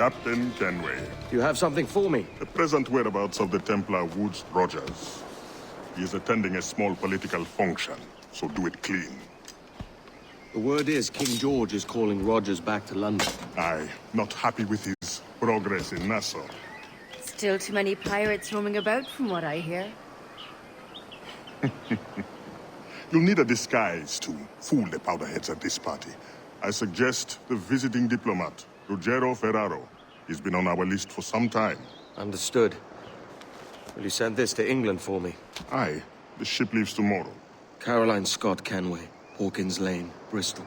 Captain Kenway. You have something for me? The present whereabouts of the Templar Woods Rogers. He is attending a small political function, so do it clean. The word is King George is calling Rogers back to London. Aye, not happy with his progress in Nassau. Still too many pirates roaming about, from what I hear. You'll need a disguise to fool the powderheads at this party. I suggest the visiting diplomat, Ruggiero Ferraro. He's been on our list for some time. Understood. Will you send this to England for me? Aye, the ship leaves tomorrow. Caroline Scott Kenway, Hawkins Lane, Bristol.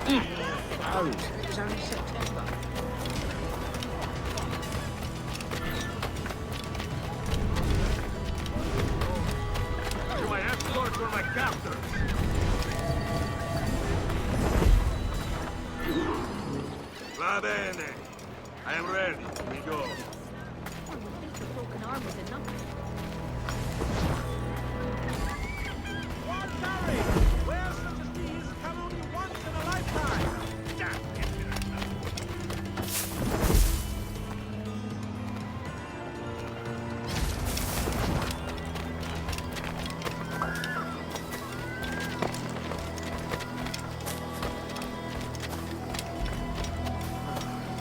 It was only September. To my escort for my captors. Va bene. I am ready. We go. One would think the broken arm was enough. Where such as these come only once in a lifetime.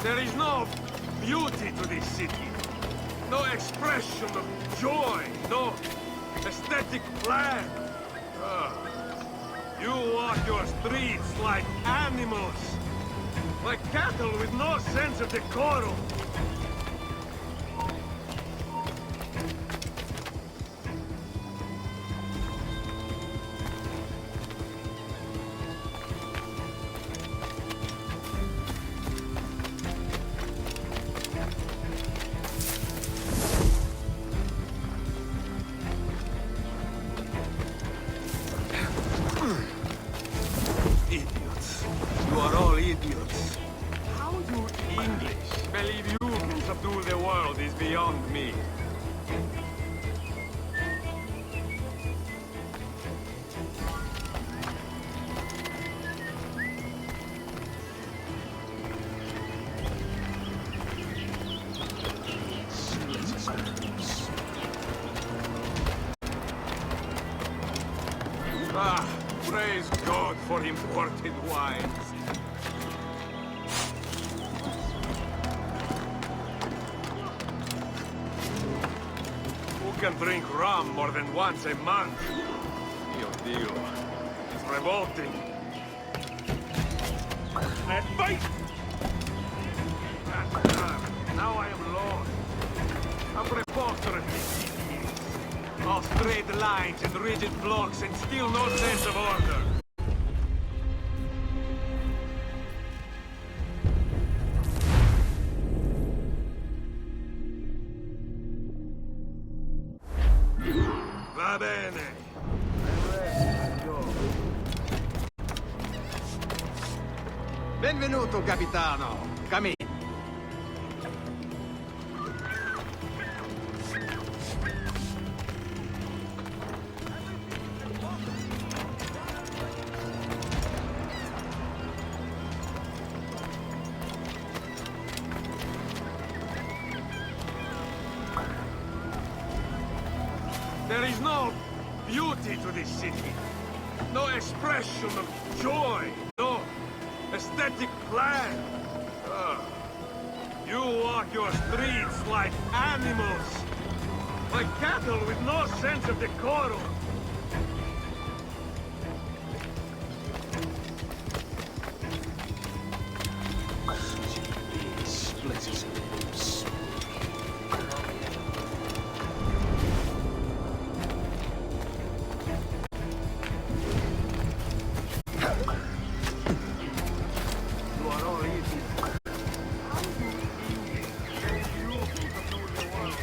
There is no beauty to this city. No expression of joy. No aesthetic plan. You walk your streets like animals. Like cattle with no sense of decorum. Idiots. You are all idiots. How you English believe you can subdue the world is beyond me. Ah, praise God for imported wines. Who can drink rum more than once a month? Mio Dio. It's revolting. And fight! Now I am lost. How preposterous this city is. All straight lines and rigid blocks and still no sense of order. Va bene. Benvenuto, capitano. Come in. There is no beauty to this city. No expression of joy. No aesthetic plan. You walk your streets like animals. Like cattle with no sense of decorum. Splitters and limbs. You are all idiots. How do English believe you can subdue the world?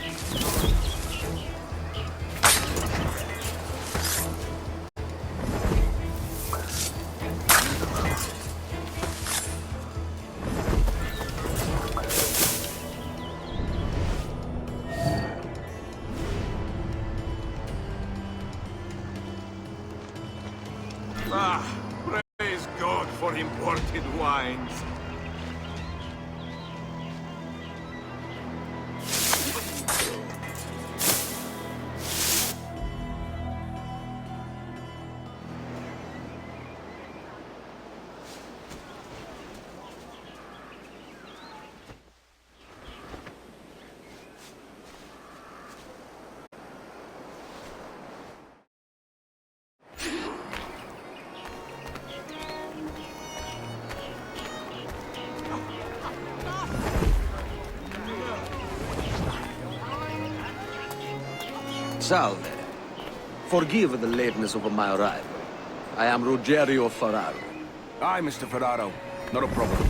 Salve. Forgive the lateness of my arrival. I am Rogero Ferraro. Aye, Mr. Ferraro. Not a problem.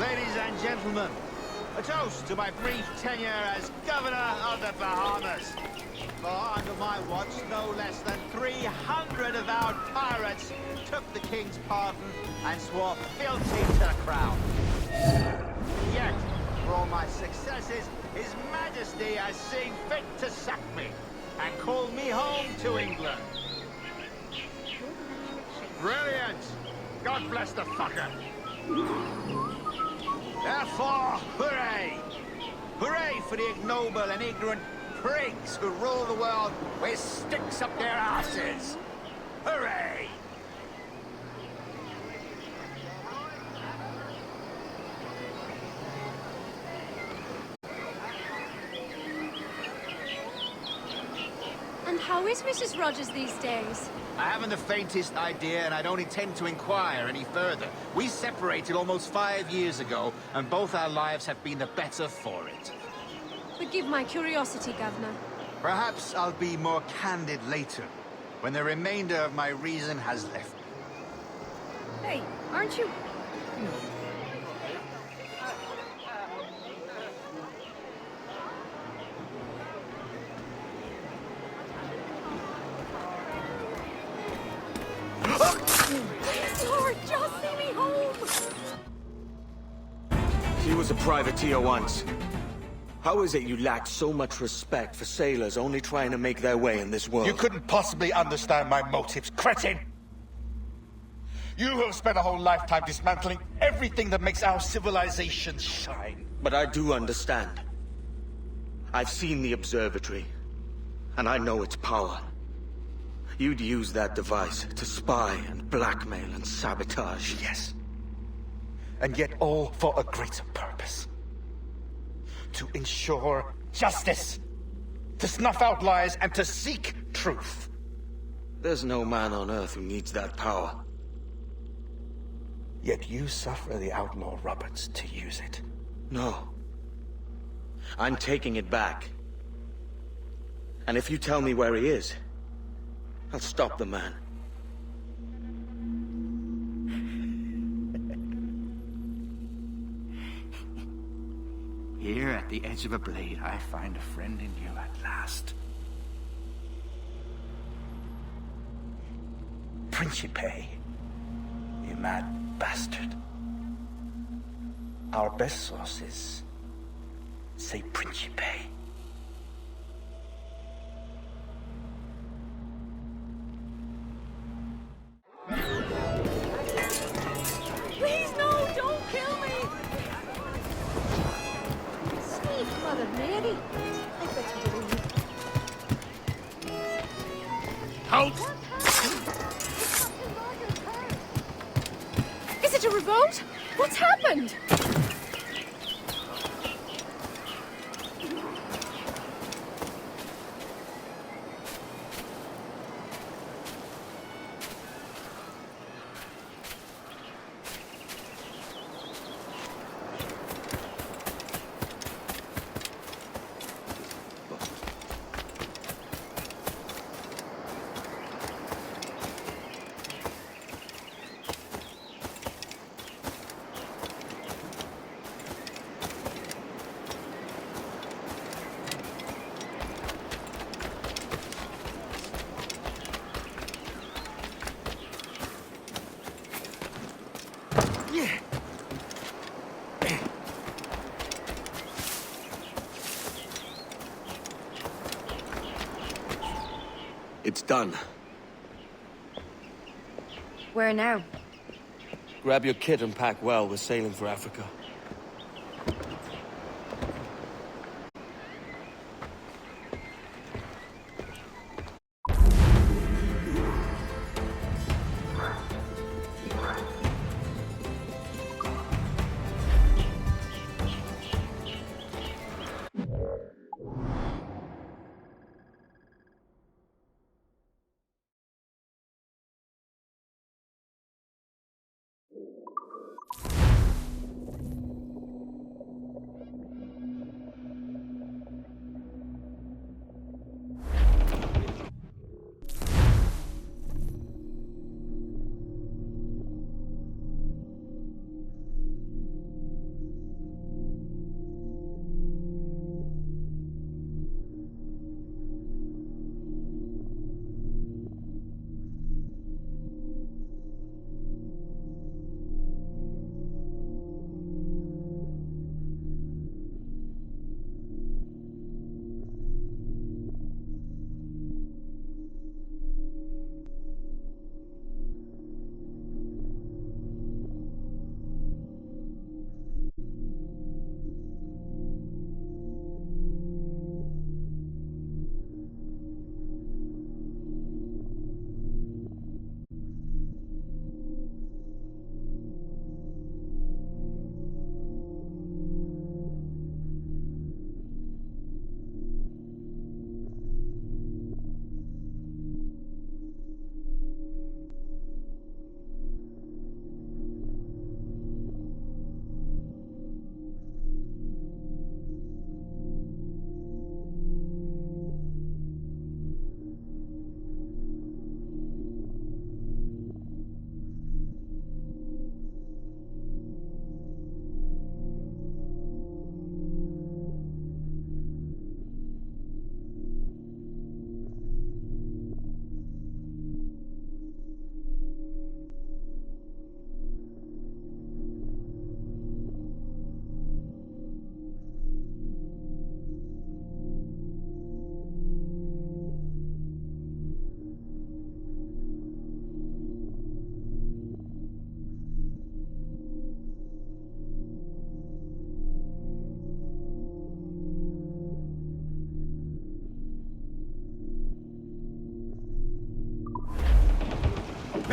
Ladies and gentlemen, a toast to my brief tenure as Governor of the Bahamas. For under my watch, no less than 300 avowed pirates took the King's pardon and swore fealty to the Crown. Yet, for all my successes, His Majesty has seen fit to sack me and call me home to England. Brilliant! God bless the fucker! Therefore, hooray! Hooray for the ignoble and ignorant prigs who rule the world with sticks up their asses! Hooray! And how is Mrs. Rogers these days? I haven't the faintest idea, and I don't intend to inquire any further. We separated almost 5 years ago, and both our lives have been the better for it. Forgive my curiosity, Governor. Perhaps I'll be more candid later, when the remainder of my reason has left me. Hey, aren't you? Lord, just see me home! He was a privateer once. How is it you lack so much respect for sailors only trying to make their way in this world? You couldn't possibly understand my motives, cretin! You have spent a whole lifetime dismantling everything that makes our civilization shine. But I do understand. I've seen the observatory, and I know its power. You'd use that device to spy and blackmail and sabotage. Yes. And yet all for a greater purpose. To ensure justice. To snuff out lies and to seek truth. There's no man on Earth who needs that power. Yet you suffer the outlaw Roberts to use it. No. I'm taking it back. And if you tell me where he is, I'll stop the man. Here at the edge of a blade, I find a friend in you at last. Principe, you mad bastard. Our best sources say Principe. Please, no, don't kill me! Sweet Mother Mary. I bet you believe. Halt! Is it a revolt? What's happened? It's done. Where now? Grab your kit and pack well. We're sailing for Africa.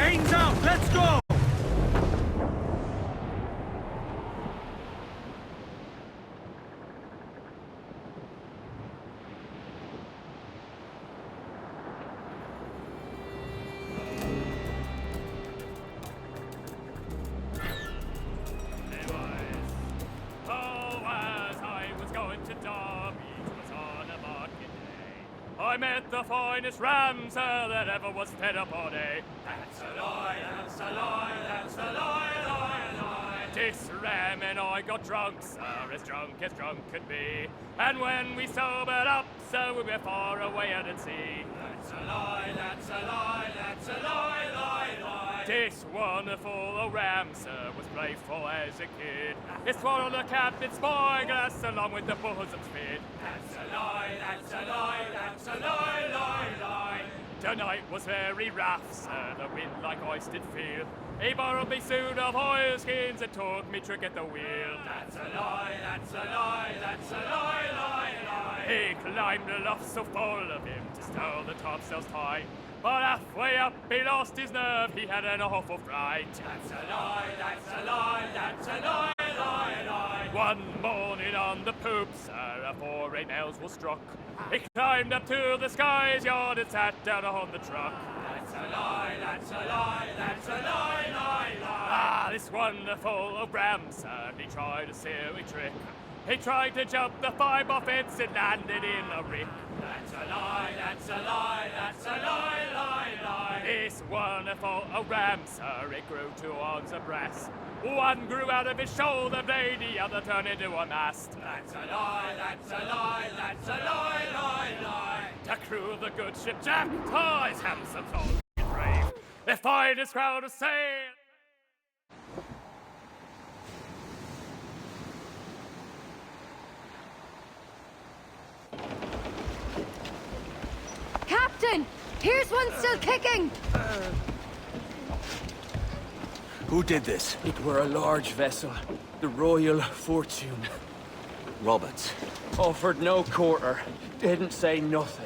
Chains out, let's go! I met the finest ram, sir, that ever was fed upon a. That's a lie, that's a lie, that's a lie, lie, lie. This ram and I got drunk, sir, as drunk could be. And when we sobered up, sir, we were far away out at sea. That's a lie, that's a lie, that's a lie, lie, lie. This wonderful old ram, sir, was playful as a kid. It swallowed the captain's spyglass along with the bosom's fit. That's a lie, that's a lie, that's a lie, lie, lie. The night was very rough, sir, the wind like ice did feel. He borrowed me suit of oilskins and took me trick at the wheel. That's a lie, that's a lie, that's a lie, lie, lie. He climbed aloft so full of him to stow the topsails tight. But halfway up he lost his nerve, he had an awful fright. That's a lie, that's a lie, that's a lie, lie, lie. One morning on the poop, sir, afore a nails was struck, he climbed up to the sky's yard and sat down on the truck. That's a lie, that's a lie, that's a lie, lie, lie. Ah, this wonderful old ram, sir, he tried a silly trick. He tried to jump the 5-bar fence and landed in a rick. That's a lie, that's a lie, that's a lie, lie, lie. This wonderful old ram, sir, it grew 2 arms of brass. One grew out of his shoulder blade, the other turned into a mast. That's a lie, that's a lie, that's a lie, lie, lie. The crew of the good ship Jack Tie's handsome tall and brave. Their finest crowd of sail. Captain! Here's one still kicking! Who did this? It were a large vessel, the Royal Fortune. Roberts. Offered no quarter, didn't say nothing.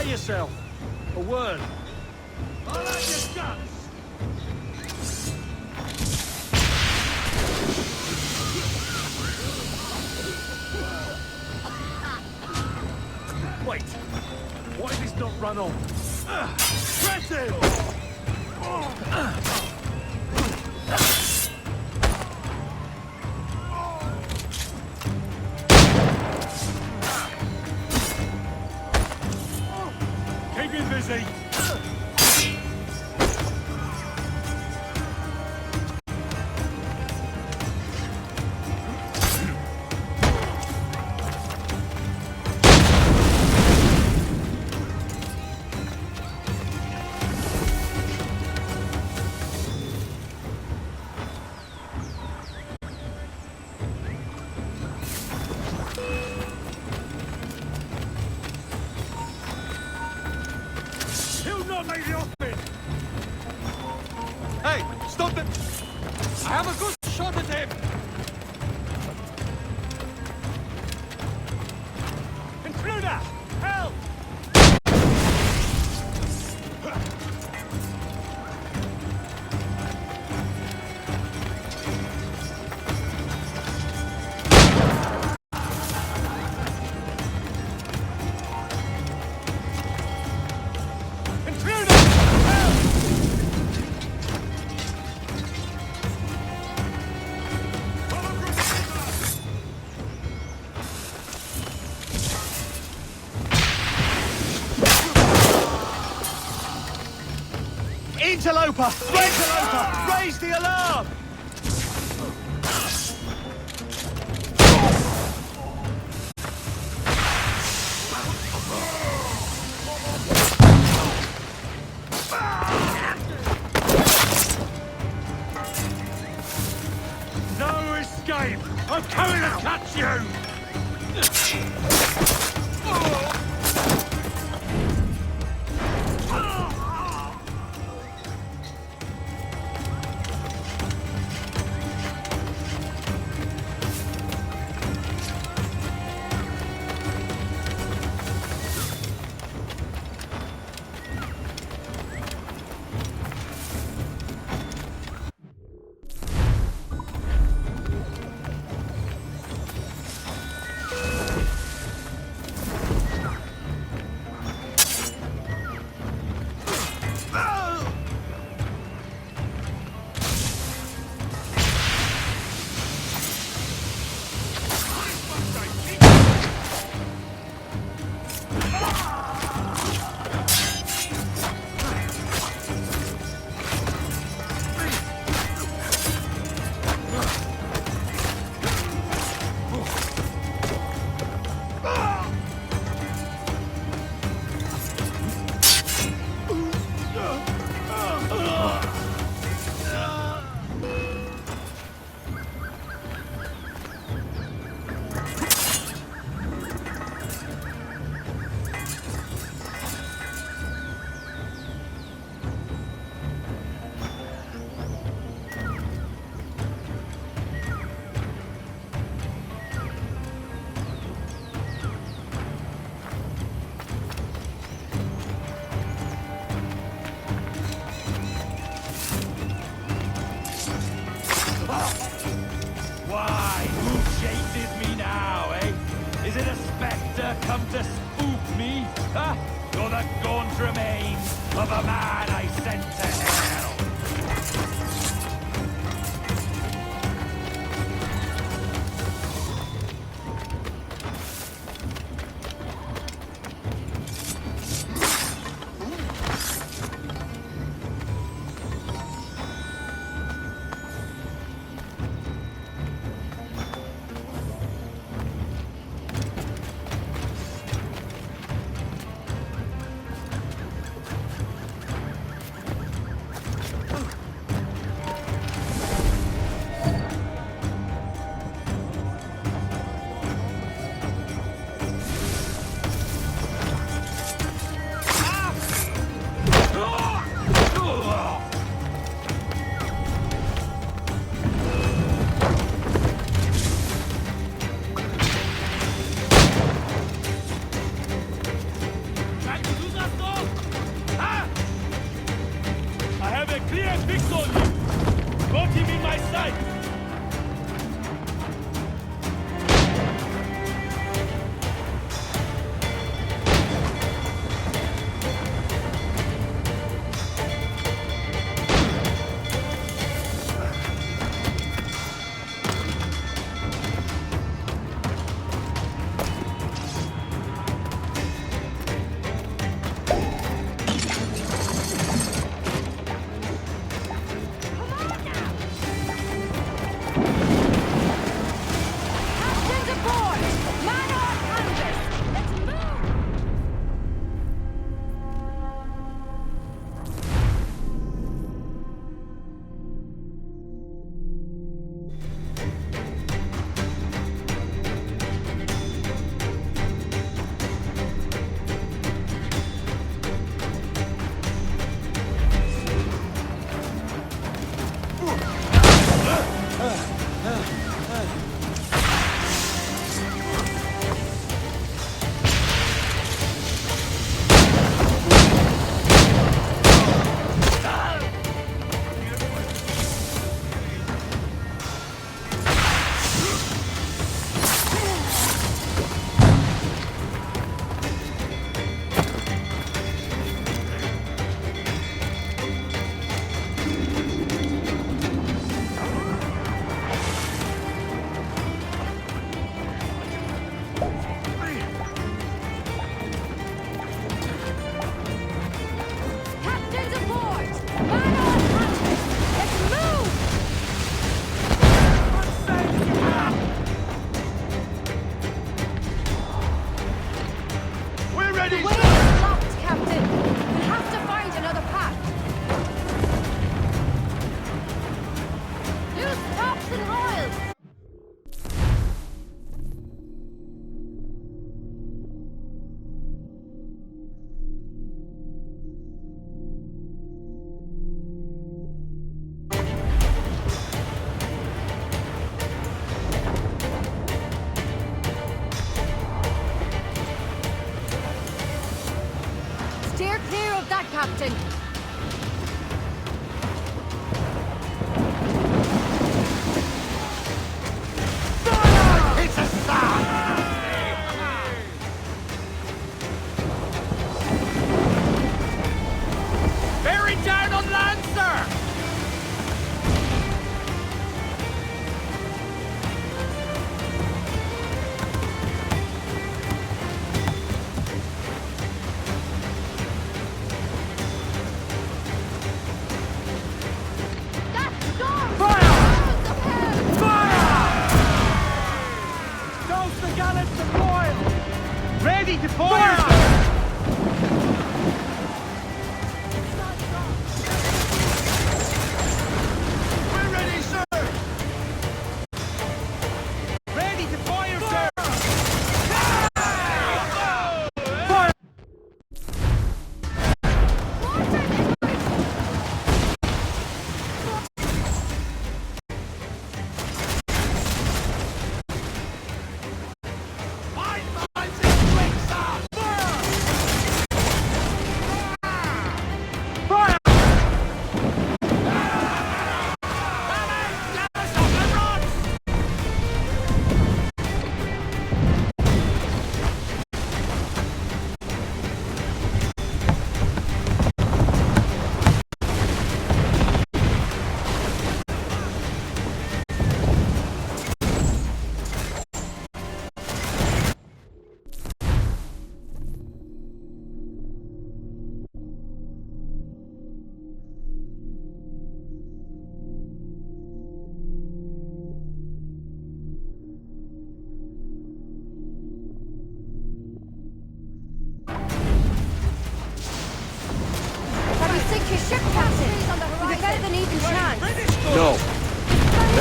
Yourself. A word. I like your guts. Wait. Why did this not run on? Press him! Keep him busy! Hey, stop it! I have a good shot at him! Intruder! Help! Interloper! Interloper! Raise the alarm! No escape! I'm coming to catch you! Why? Who chases me now, eh? Is it a spectre come to spook me? Huh? You're the gaunt remains of a man I sent to hell.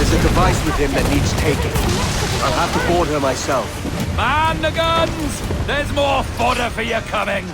There's a device with him that needs taking. I'll have to board her myself. Man the guns! There's more fodder for you coming!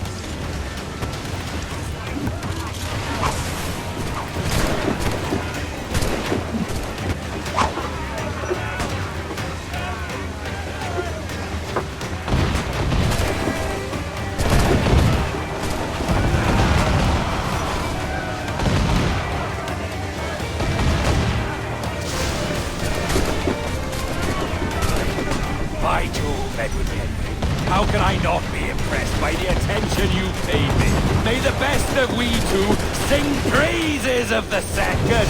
By Jove, Edward Henry, how can I not be impressed by the attention you paid me? May the best of we two sing praises of the second!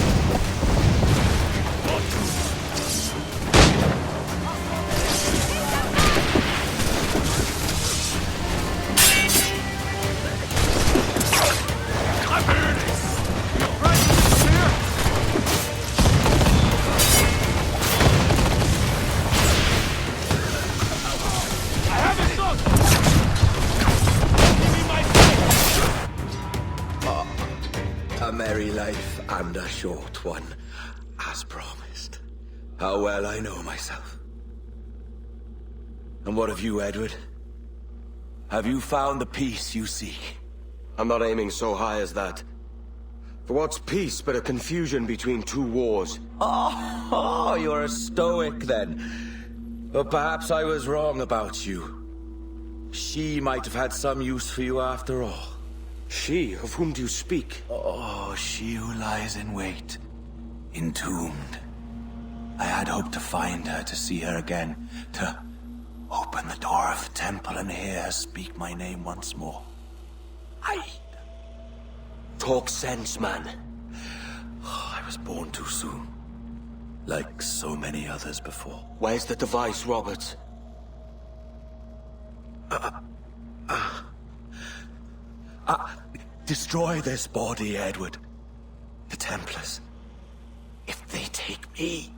A merry life and a short one, as promised. How well I know myself. And what of you, Edward? Have you found the peace you seek? I'm not aiming so high as that. For what's peace but a confusion between two wars? Oh, you're a stoic then. But perhaps I was wrong about you. She might have had some use for you after all. She? Of whom do you speak? Oh, she who lies in wait, entombed. I had hoped to find her, to see her again, to open the door of the temple and hear her speak my name once more. Talk sense, man. Oh, I was born too soon. Like so many others before. Where's the device, Roberts? Destroy this body, Edward. The Templars. If they take me...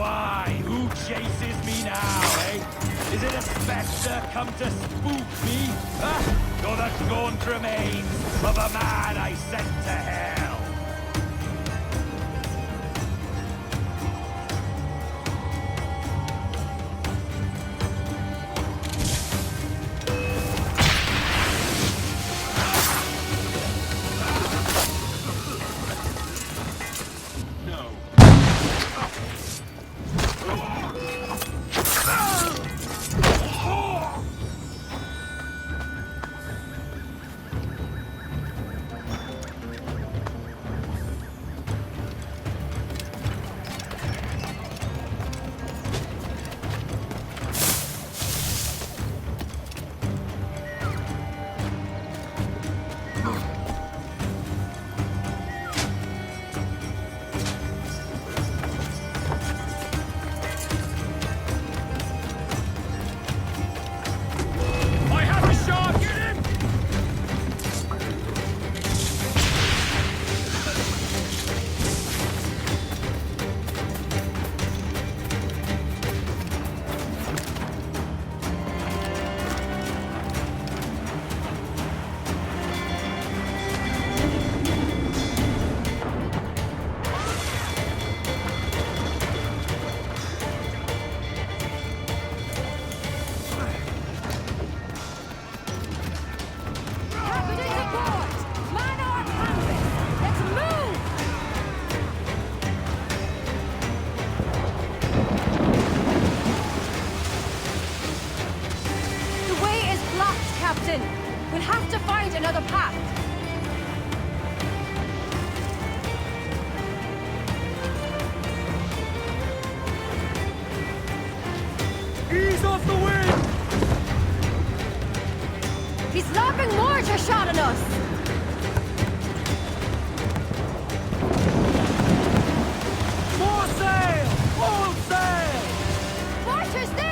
Why? Who chases me now, eh? Is it a spectre come to spook me? Huh? Or the gaunt remains of a man I sent to hell? We'll have to find another path. Ease off the wind! He's lobbing mortar shot at us! More sail! All sail! Mortar's there!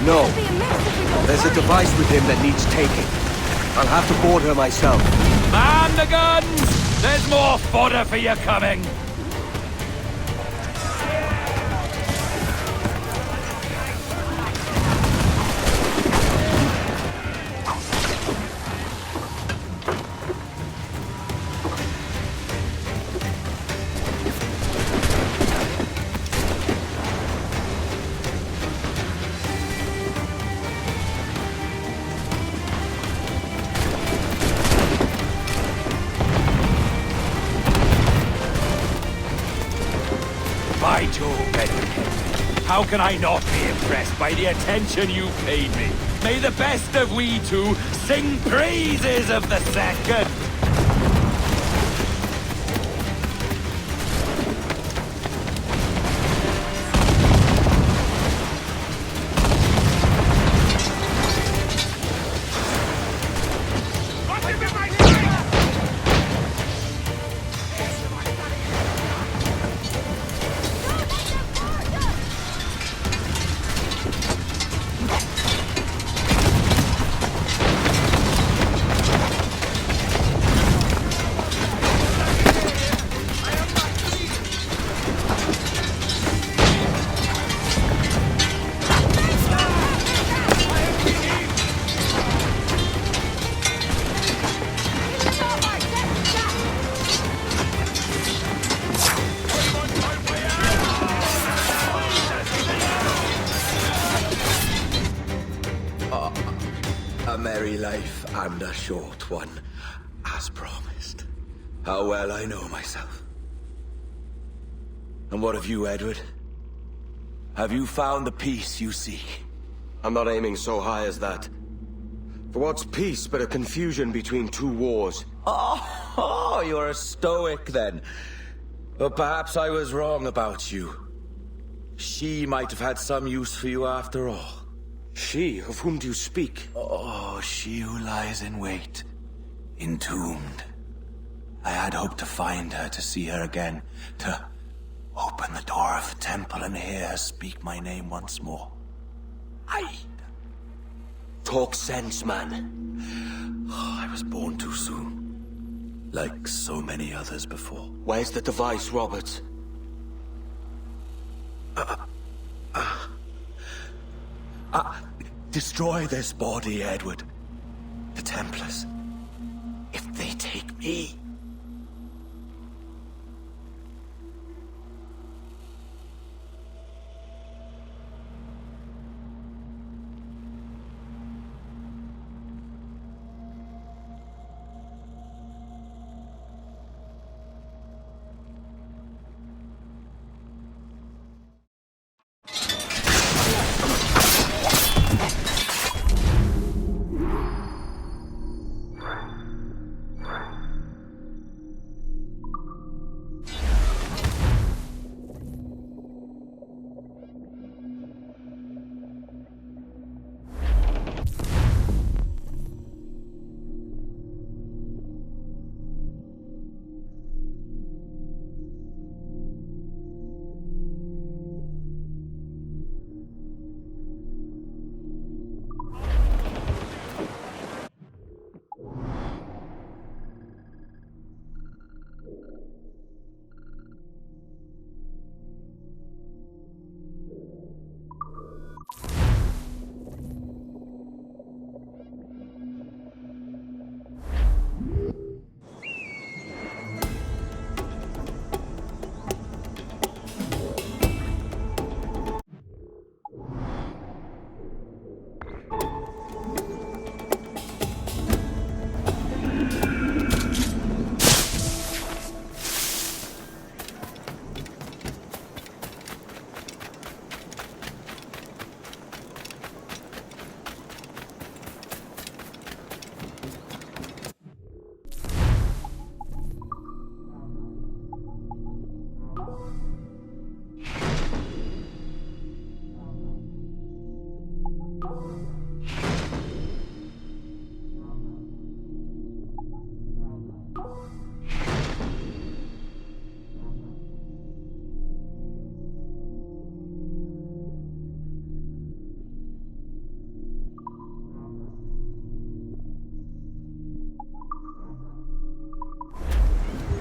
No. There's a device with him that needs taking. I'll have to board her myself. Man the guns! There's more fodder for you coming! By Jove, Edward Henry, how can I not be impressed by the attention you paid me? May the best of we two sing praises of the second. A merry life and a short one, as promised. How well I know myself. And what of you, Edward? Have you found the peace you seek? I'm not aiming so high as that. For what's peace but a confusion between two wars? Oh, you're a stoic then. But perhaps I was wrong about you. She might have had some use for you after all. She? Of whom do you speak? Oh, she who lies in wait, entombed. I had hoped to find her, to see her again, to open the door of the temple and hear her speak my name once more. Talk sense, man. Oh, I was born too soon. Like so many others before. Where's the device, Roberts? Destroy this body, Edward. The Templars. If they take me...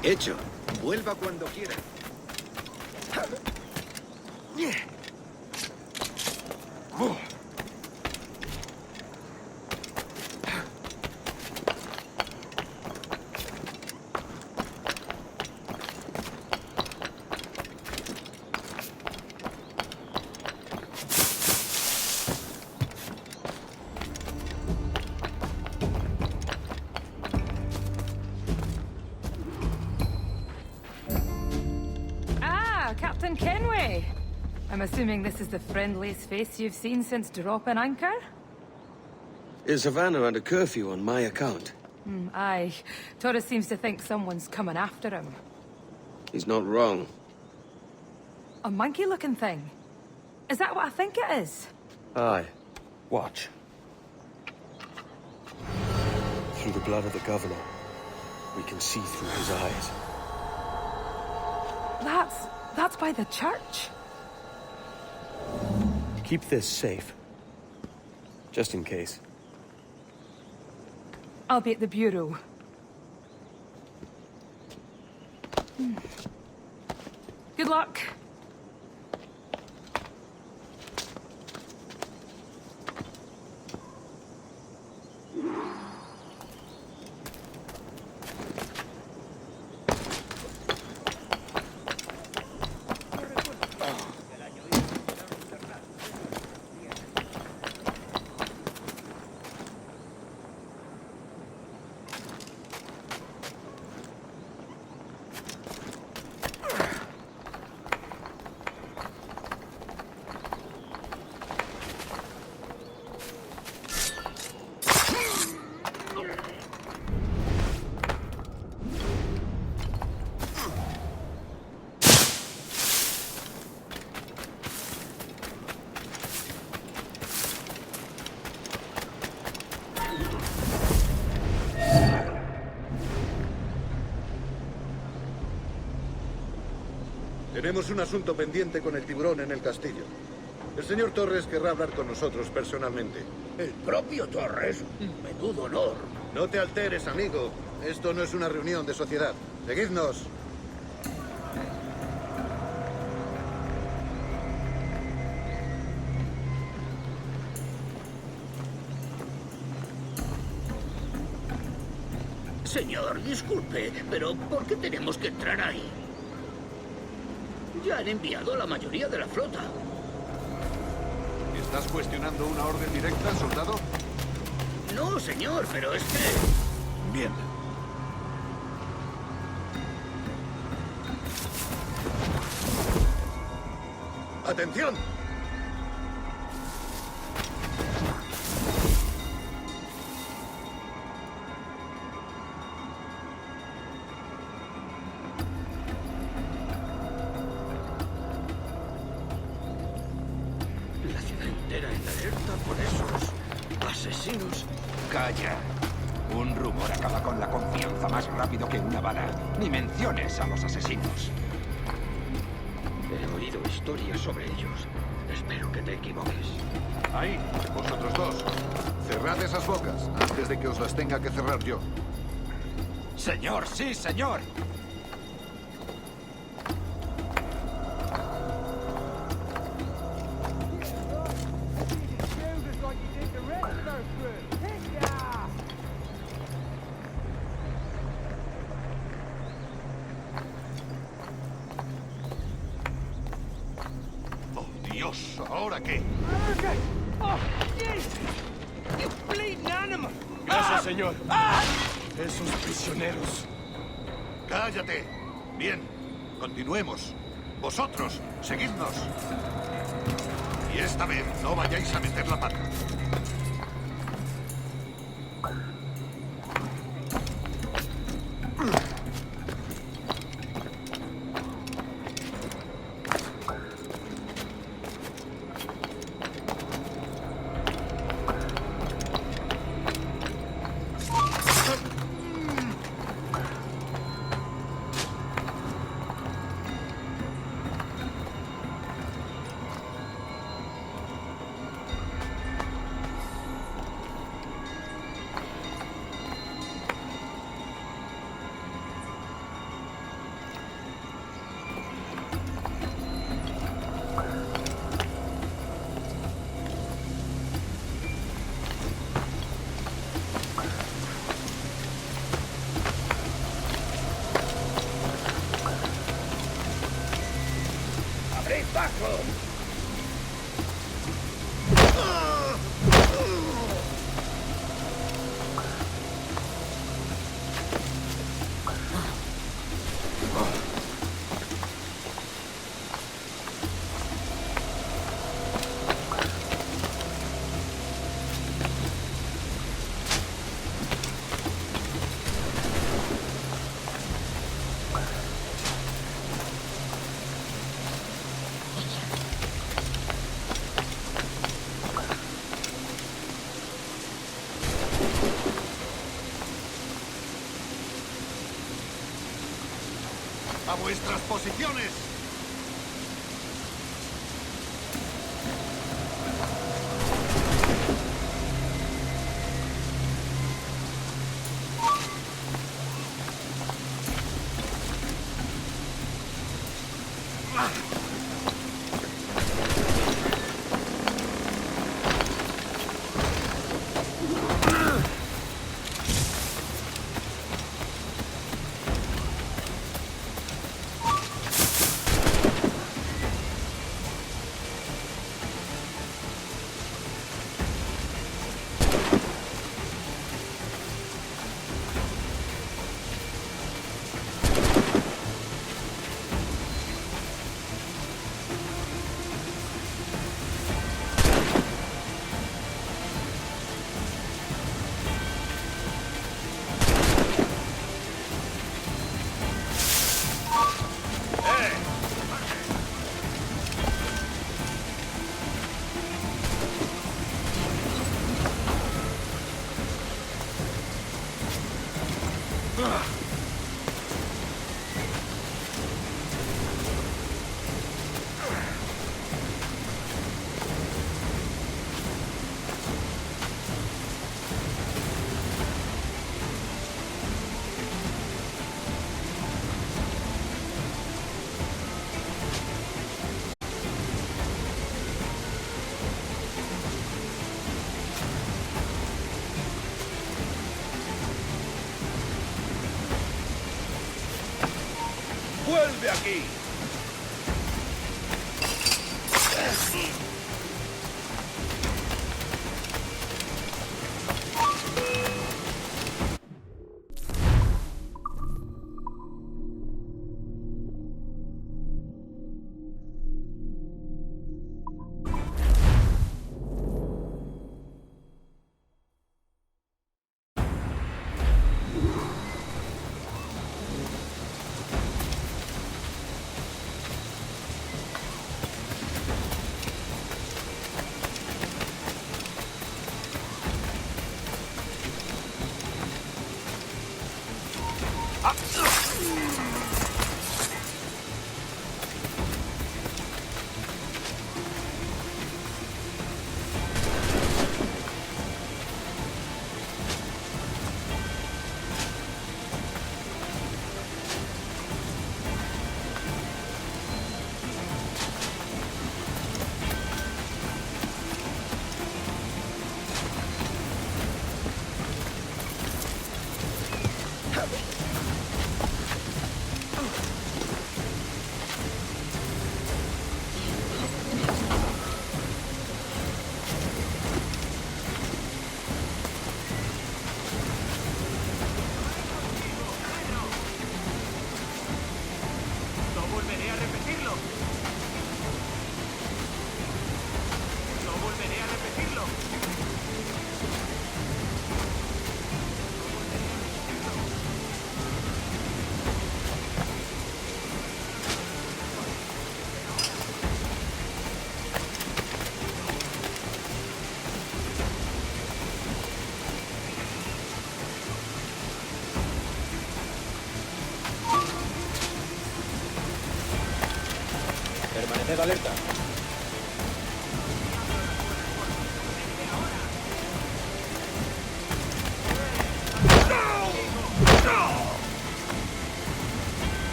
Hecho. Vuelva cuando quiera. Captain Kenway. I'm assuming this is the friendliest face you've seen since dropping anchor? Is Havana under curfew on my account? Aye. Torres seems to think someone's coming after him. He's not wrong. A monkey-looking thing? Is that what I think it is? Aye. Watch. Through the blood of the governor, we can see through his eyes. That's by the church. Keep this safe. Just in case. I'll be at the bureau. Good luck. Tenemos un asunto pendiente con el tiburón en el castillo. El señor Torres querrá hablar con nosotros personalmente. ¿El propio Torres? Menudo honor. No te alteres, amigo. Esto no es una reunión de sociedad. Seguidnos. Señor, disculpe, pero ¿por qué tenemos que entrar ahí? Ya han enviado a la mayoría de la flota. ¿Estás cuestionando una orden directa, soldado? No, señor, pero es que... Bien. ¡Atención! La ciudad entera en alerta por esos asesinos. Calla. Un rumor acaba con la confianza más rápido que una bala. Ni menciones a los asesinos. He oído historias sobre ellos. Espero que te equivoques. Ahí, vosotros dos. Cerrad esas bocas antes de que os las tenga que cerrar yo. Señor, sí, señor. ¡Oh, Dios! ¿Ahora qué? Gracias, señor. Esos prisioneros. ¡Cállate! Bien, continuemos. Vosotros, seguidnos. Y esta vez no vayáis a meter la pata. ¡Abrid paso! ¡A vuestras posiciones! ¡Vuelve aquí! Permaneced alerta.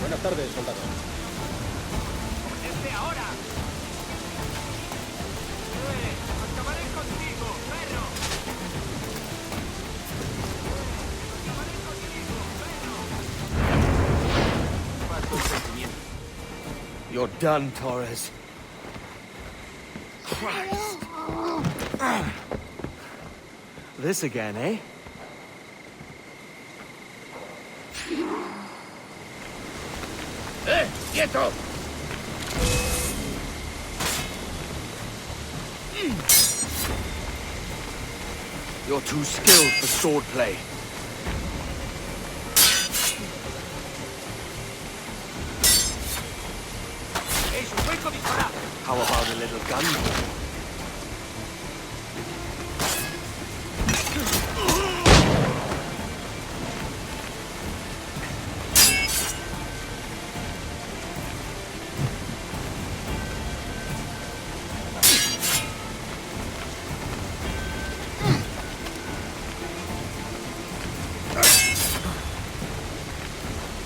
Buenas tardes, soldado. ¡Desde ahora! ¡Acabaré contigo, perro! ¡Acabaré contigo, perro! Falta el sentimiento. You're done, Torres. Christ. This again, eh? ¡Quieto! You're too skilled for swordplay. How about a little gun?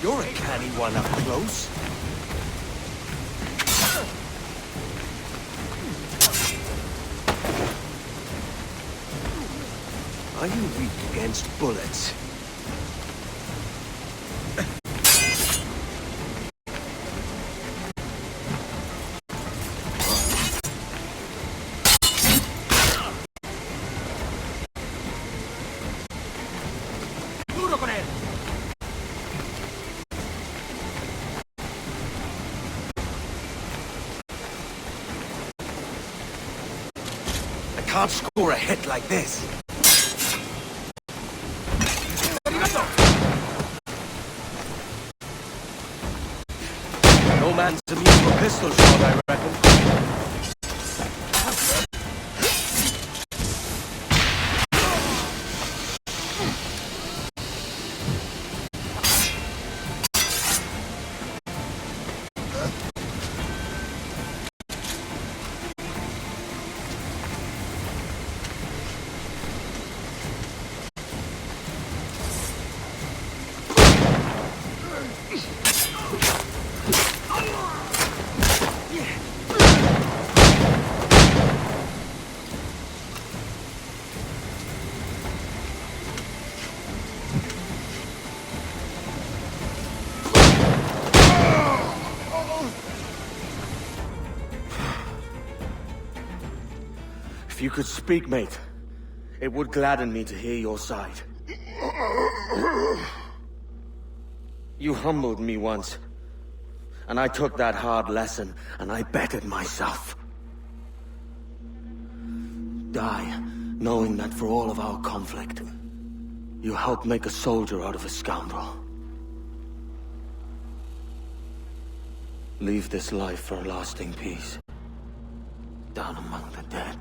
You're a canny one up close. Are you weak against bullets? ¡Duro con él! I can't score a hit like this. No man's immune to a pistol shot, I reckon. If you could speak, mate, it would gladden me to hear your side. You humbled me once, and I took that hard lesson, and I bettered myself. Die, knowing that for all of our conflict, you helped make a soldier out of a scoundrel. Leave this life for a lasting peace, down among the dead.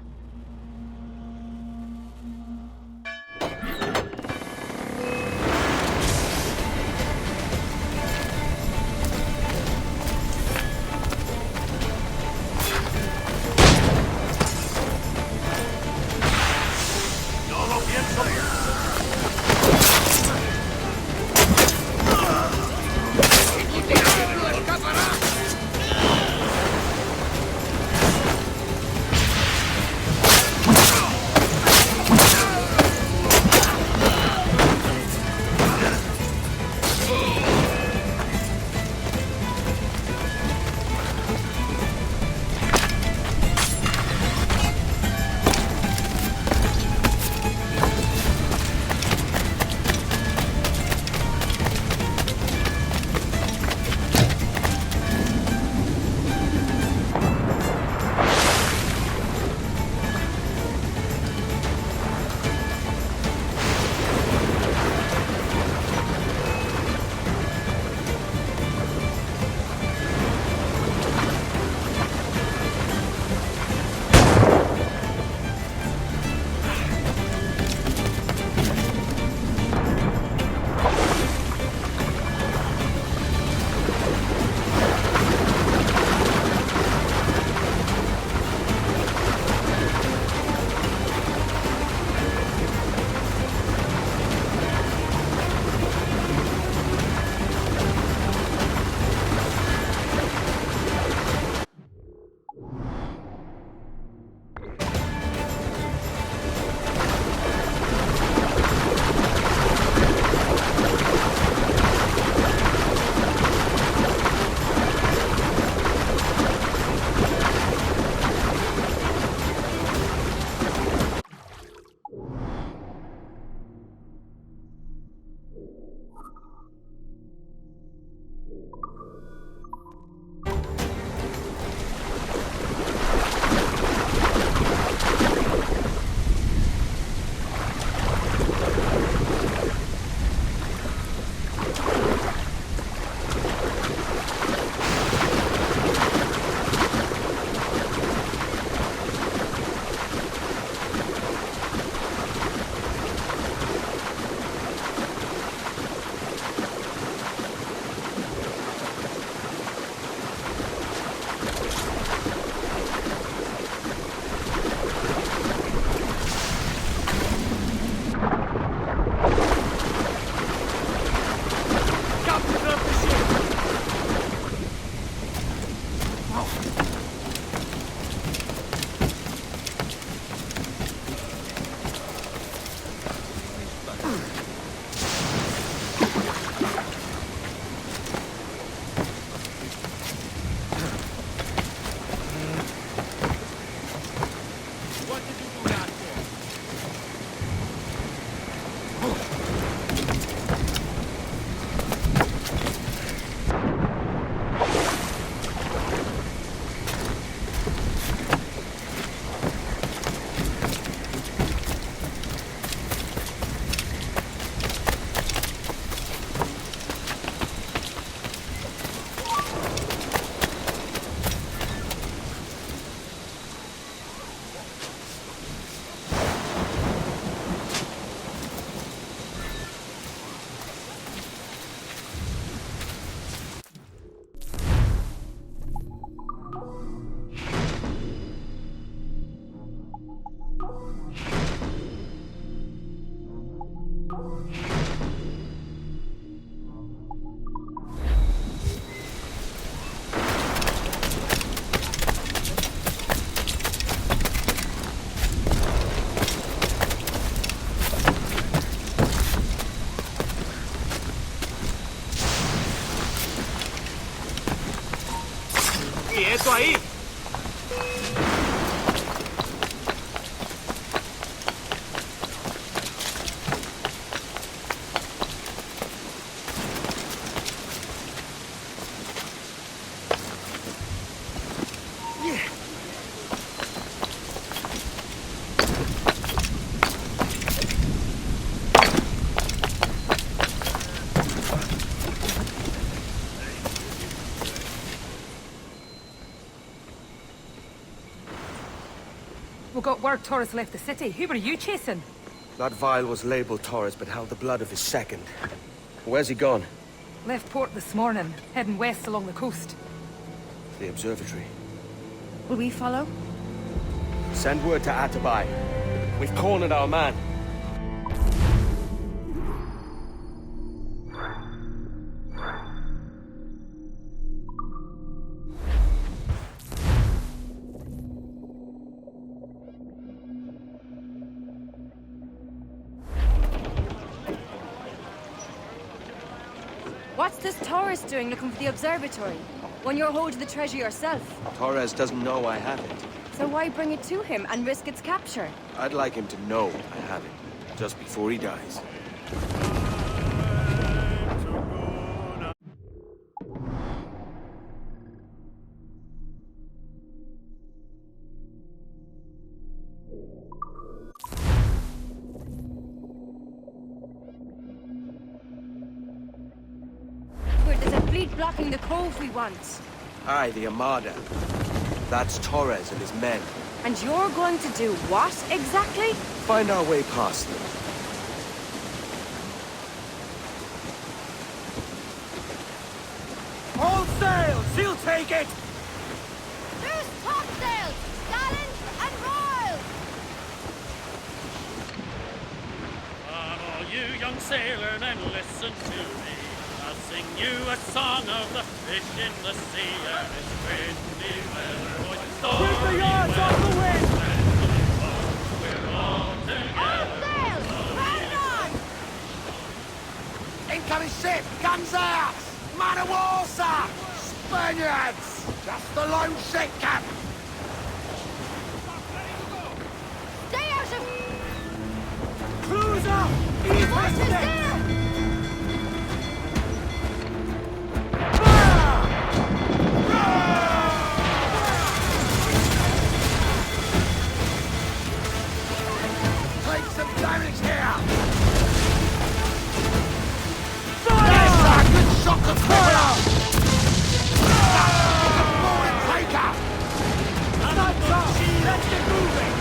We got word Torres left the city. Who were you chasing? That vial was labeled Torres, but held the blood of his second. Where's he gone? Left port this morning, heading west along the coast. The observatory. Will we follow? Send word to Atabai. We've cornered our man. What's this Torres doing looking for the observatory? When you're holding the treasure yourself? Torres doesn't know I have it. So why bring it to him and risk its capture? I'd like him to know I have it, just before he dies. There's a fleet blocking the cove we want. Aye, the Armada. That's Torres and his men. And you're going to do what, exactly? Find our way past them. All sails! He'll take it! Loose topsails! Gallant and royal! Come all you young sailor and listen to me. I'll sing you a song of the fish in the sea. And it's windy weather, boys, and stormy Keep the yards off the wind! We're all together. Incoming ship! Guns out! Man of war, sir! Spaniards! Just the lone ship, Captain! Stay out of... Cruiser! East Watch us there! Take some damage here! There's a good shot of fire! Forward taker! That's up! Let's get moving!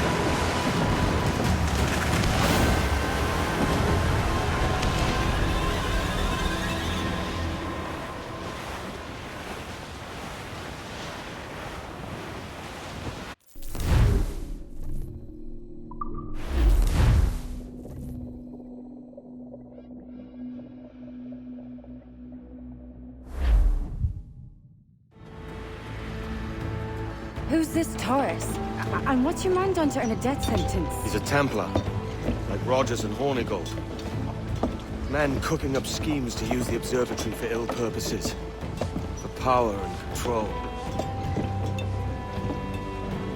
Who's this Torres? And what's your man done to earn a death sentence? He's a Templar, like Rogers and Hornigold. Men cooking up schemes to use the observatory for ill purposes. For power and control.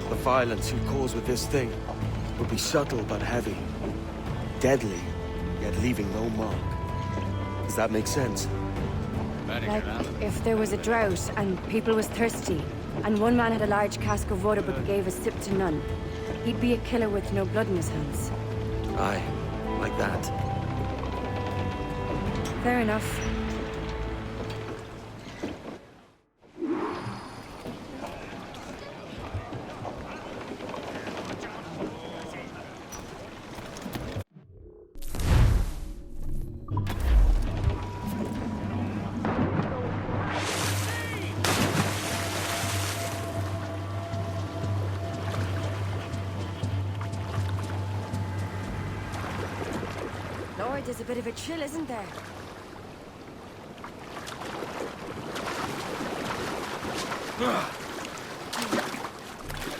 The violence he'd cause with this thing would be subtle but heavy. Deadly, yet leaving no mark. Does that make sense? Like, if there was a drought and people was thirsty, and one man had a large cask of water but gave a sip to none, he'd be a killer with no blood in his hands. Aye, like that. Fair enough. Lord, there's a bit of a chill, isn't there?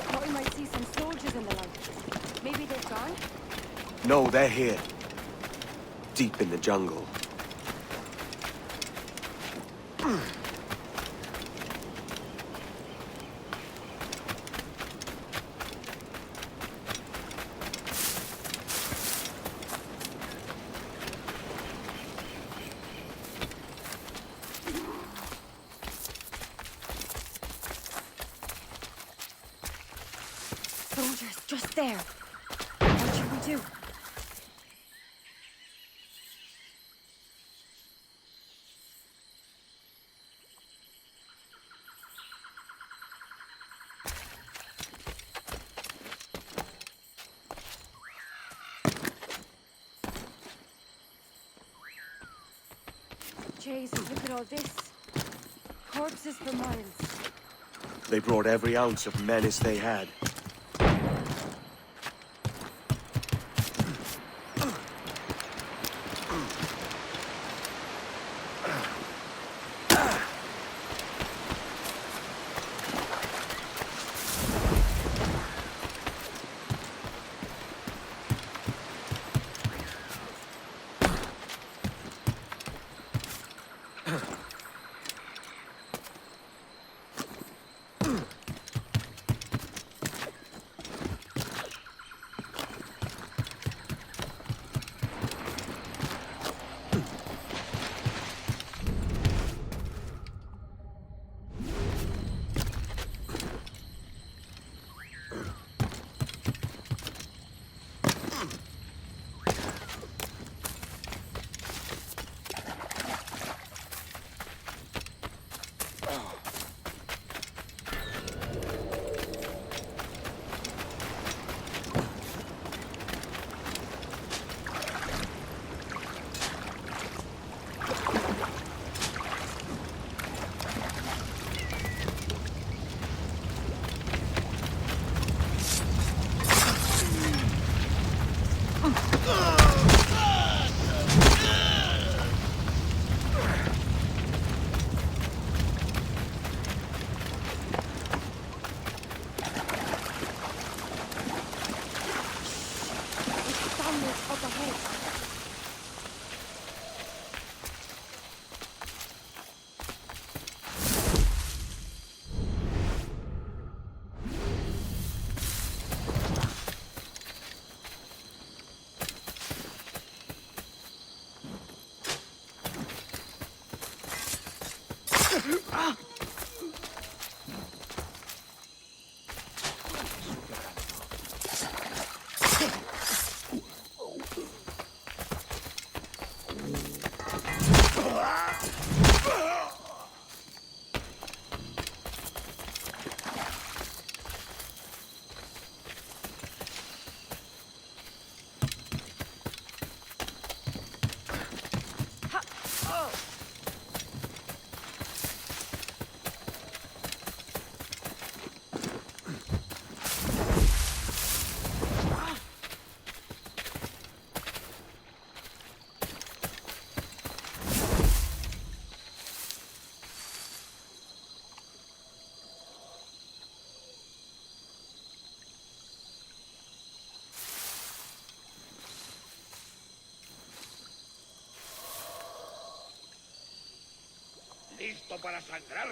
Thought we might see some soldiers in the light. Maybe they've gone? No, they're here. Deep in the jungle. Soldiers, just there. What should we do? Jesus, look at all this. Corpses for miles. They brought every ounce of menace they had. ¿Listo para sangrar?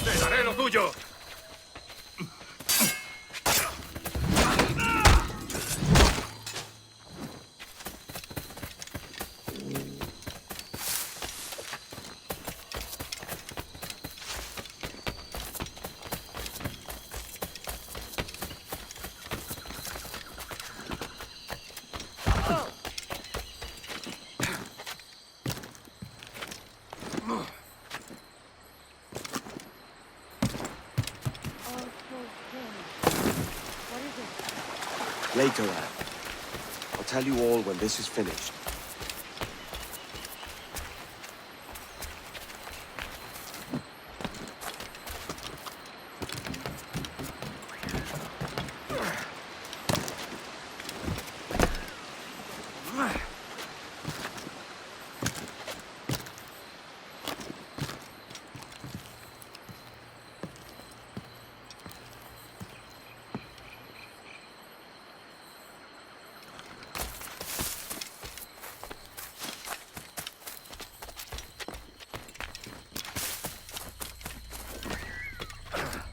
¡Te daré lo tuyo! Later, Anne. I'll tell you all when this is finished.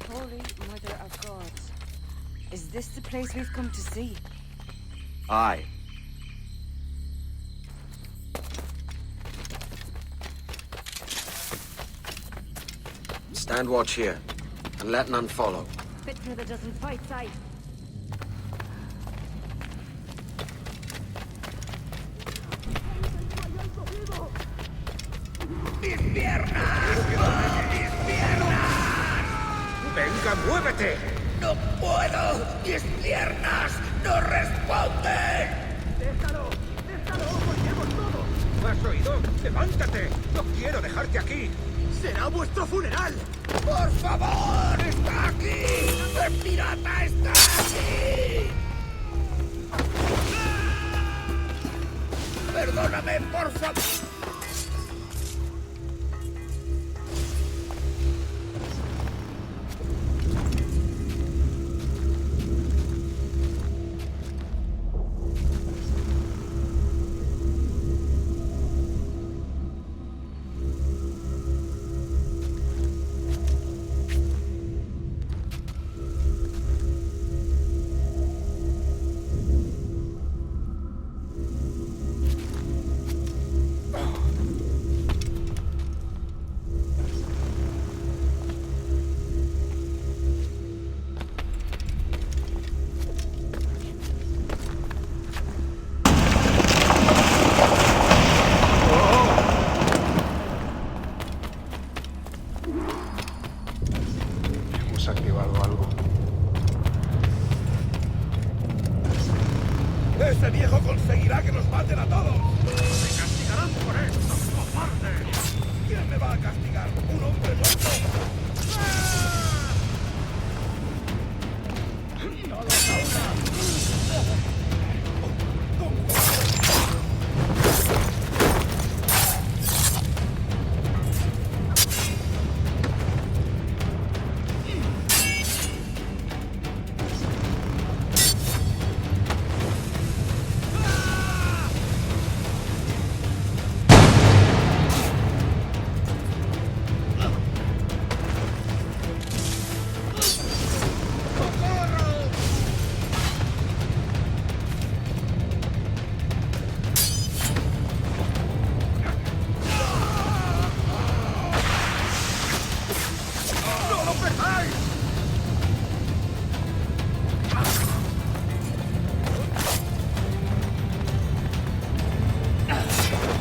Holy Mother of God. Is this the place we've come to see? Aye. Stand watch here. and let none follow. Fitna that doesn't fight sight. ¡Mis piernas! ¡Mis piernas! ¡Venga, muévete! ¡No puedo! ¡Mis piernas no responden! ¡Déjalo! ¡Déjalo! ¡Volvemos todo! ¿Has oído? ¡Levántate! ¡No quiero dejarte aquí! ¡Será vuestro funeral! ¡Por favor! ¡Está aquí! ¡El pirata está aquí! ¡Perdóname, por favor! Activado algo. ¡Ese viejo conseguirá que nos maten a todos! ¡Me castigarán por esto, cobarde! ¿Quién me va a castigar? ¿Un hombre muerto? ¡No lo causa!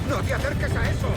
¡No te acerques a eso!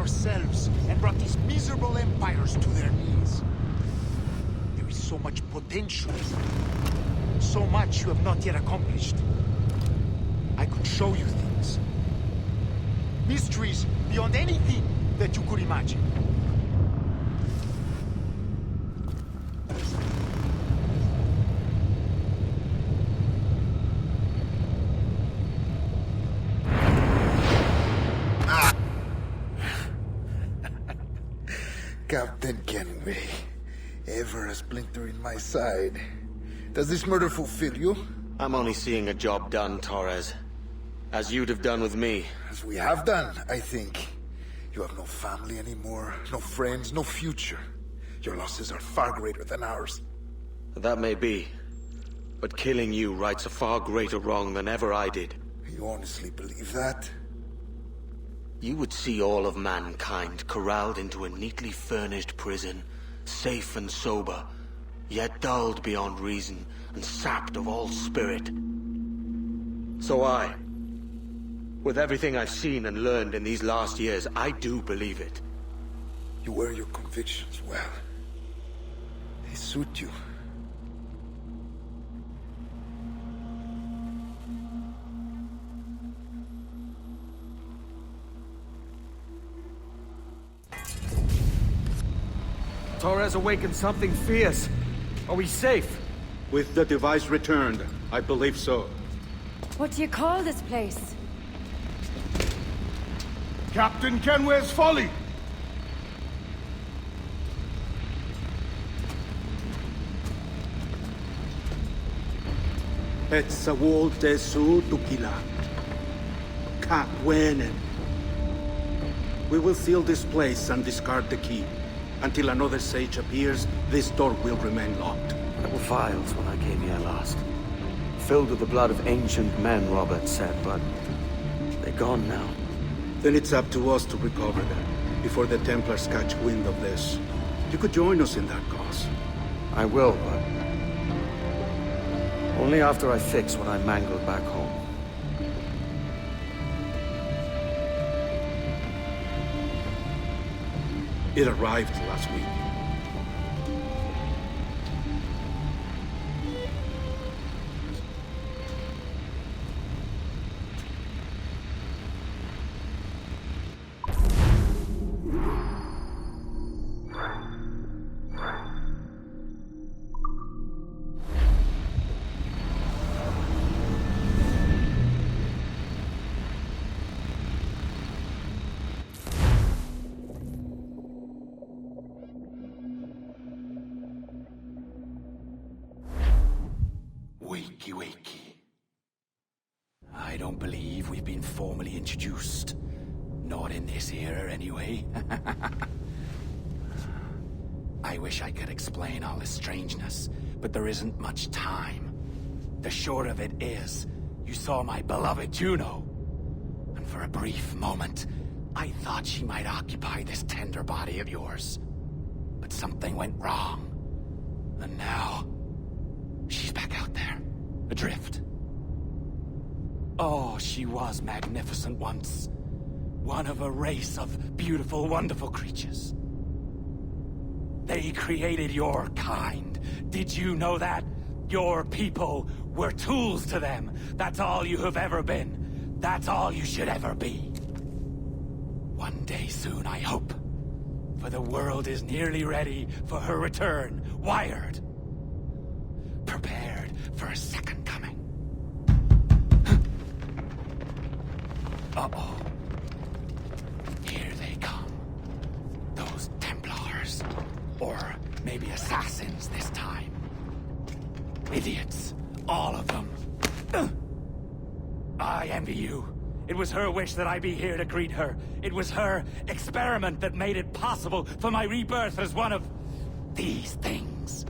yourselves and brought these miserable empires to their knees. There is so much potential. So much you have not yet accomplished. I could show you things. Mysteries beyond anything that you could imagine. Captain Kenway, ever a splinter in my side. Does this murder fulfill you? I'm only seeing a job done, Torres. As you'd have done with me. As we have done, I think. You have no family anymore, no friends, no future. Your losses are far greater than ours. That may be. But killing you rights a far greater wrong than ever I did. You honestly believe that? You would see all of mankind corralled into a neatly furnished prison, safe and sober, yet dulled beyond reason and sapped of all spirit. So with everything I've seen and learned in these last years, I do believe it. You wear your convictions well. They suit you. Torres awakened something fierce. Are we safe? With the device returned, I believe so. What do you call this place? Captain Kenway's Folly! Etsawol Tesu Tukila. Katwenen. We will seal this place and discard the key. Until another sage appears, this door will remain locked. There were vials when I came here last. Filled with the blood of ancient men, Robert said, but they're gone now. Then it's up to us to recover them, before the Templars catch wind of this. You could join us in that cause. I will, but only after I fix what I mangled back home. It arrived last week. Wakey. I don't believe we've been formally introduced. Not in this era, anyway. I wish I could explain all this strangeness, but there isn't much time. The short of it is, you saw my beloved Juno. And for a brief moment, I thought she might occupy this tender body of yours. But something went wrong. And now, she's back out there. Adrift. Oh, she was magnificent once. One of a race of beautiful, wonderful creatures. They created your kind. Did you know that? Your people were tools to them. That's all you have ever been. That's all you should ever be. One day soon, I hope. For the world is nearly ready for her return. Wired. Prepared for a second coming. Uh-oh. Here they come. Those Templars. Or maybe assassins this time. Idiots. All of them. I envy you. It was her wish that I be here to greet her. It was her experiment that made it possible for my rebirth as one of these things.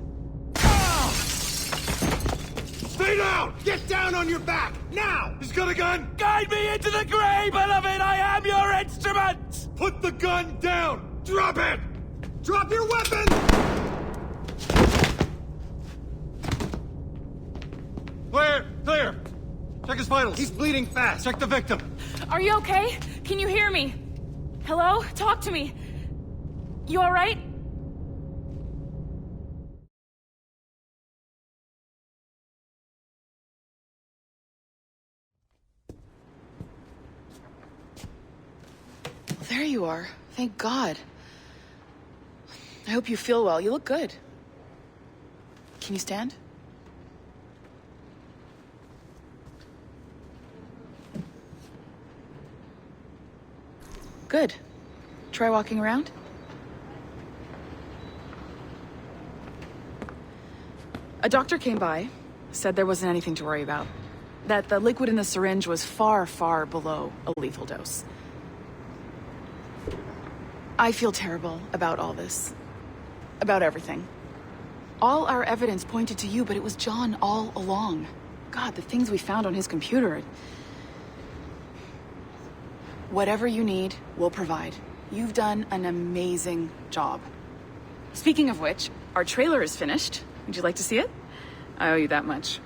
Stay down! Get down on your back! Now! He's got a gun! Guide me into the grave, beloved! I am your instrument! Put the gun down! Drop it! Drop your weapon! Clear! Check his vitals. He's bleeding fast. Check the victim. Are you okay? Can you hear me? Hello? Talk to me. You all right? There you are. Thank God. I hope you feel well. You look good. Can you stand? Good. Try walking around. A doctor came by, said there wasn't anything to worry about. That the liquid in the syringe was far, far below a lethal dose. I feel terrible about all this. About everything. All our evidence pointed to you, but it was John all along. God, the things we found on his computer. Whatever you need, we'll provide. You've done an amazing job. Speaking of which, our trailer is finished. Would you like to see it? I owe you that much.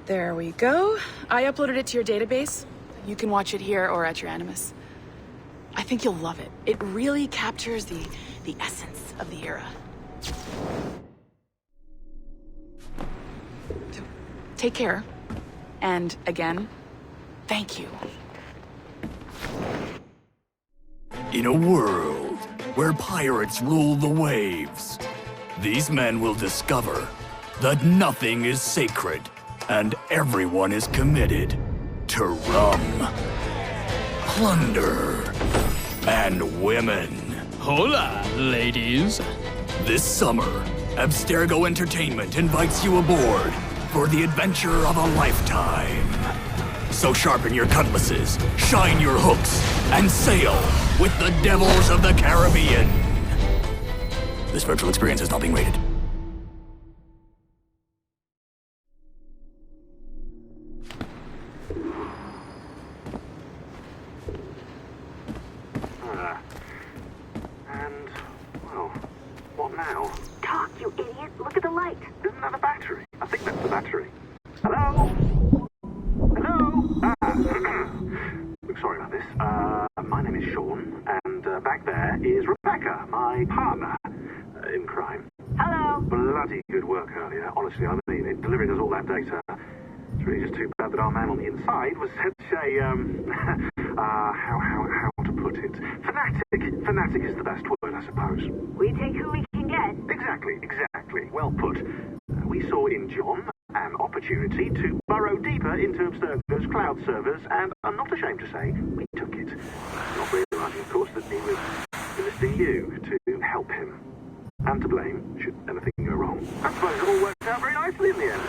There we go. I uploaded it to your database. You can watch it here or at your Animus. I think you'll love it. It really captures the essence of the era. So, take care. And again, thank you. In a world where pirates rule the waves, these men will discover that nothing is sacred and everyone is committed to rum, plunder, and women. Hola, ladies. This summer, Abstergo Entertainment invites you aboard for the adventure of a lifetime. So sharpen your cutlasses, shine your hooks, and sail with the Devils of the Caribbean. This virtual experience is not being rated. What now? Talk, you idiot! Look at the light! Isn't that a battery? I think that's the battery. Hello? Hello? Sorry about this. My name is Sean, and back there is Rebecca, my partner in crime. Hello? Bloody good work earlier. Honestly, I mean it. Delivering us all that data. It's really just too bad that our man on the inside was such a, how to put it? Fanatic. Fanatic is the best word, I suppose. We take who we can get. Exactly. Well put. We saw in John an opportunity to burrow deeper into Abstergo's cloud servers, and I'm not ashamed to say we took it. Not realizing, of course, that he was enlisting you to help him. And to blame, should anything go wrong. I suppose it all worked out very nicely in the end.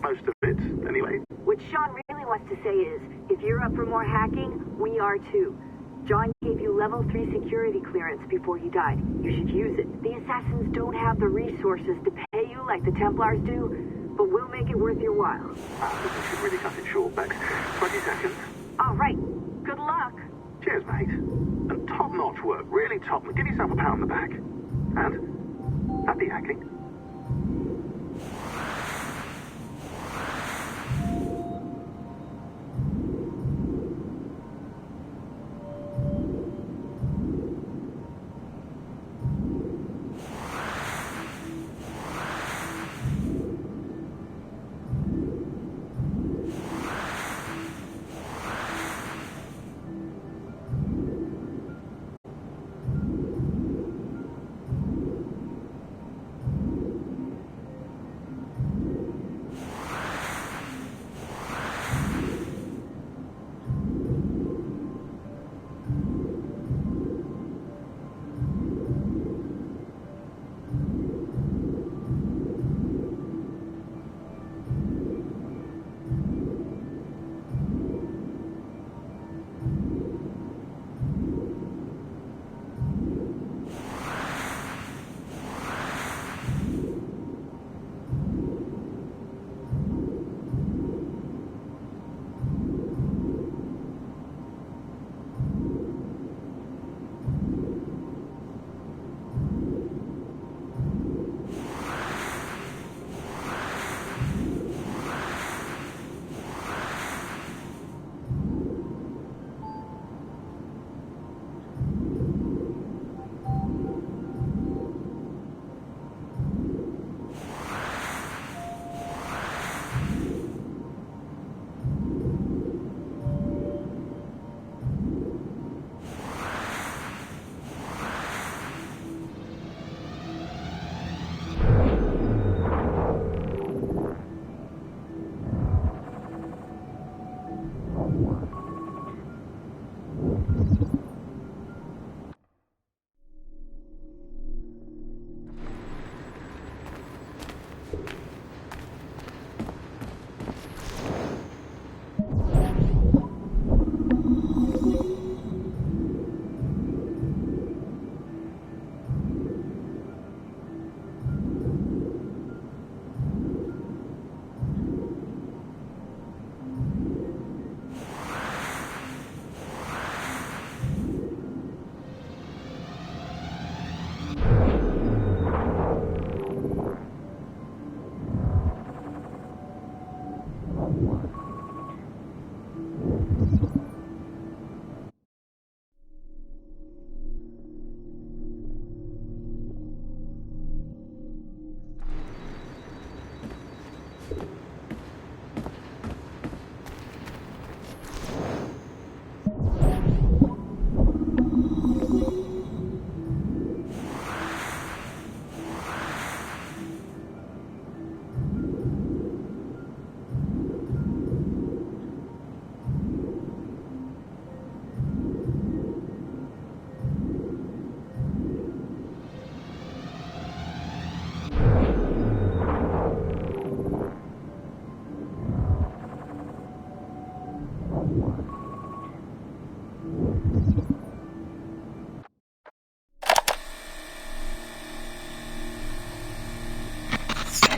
Most of it, anyway. What Sean really wants to say is, if you're up for more hacking, we are too. John gave you level 3 security clearance before he died. You should use it. The assassins don't have the resources to pay you like the Templars do, but we'll make it worth your while. We should really cut it short, Bex. 20 seconds. All right. Good luck. Cheers, mate. And top-notch work. Really top. Give yourself a pat on the back. And happy hacking.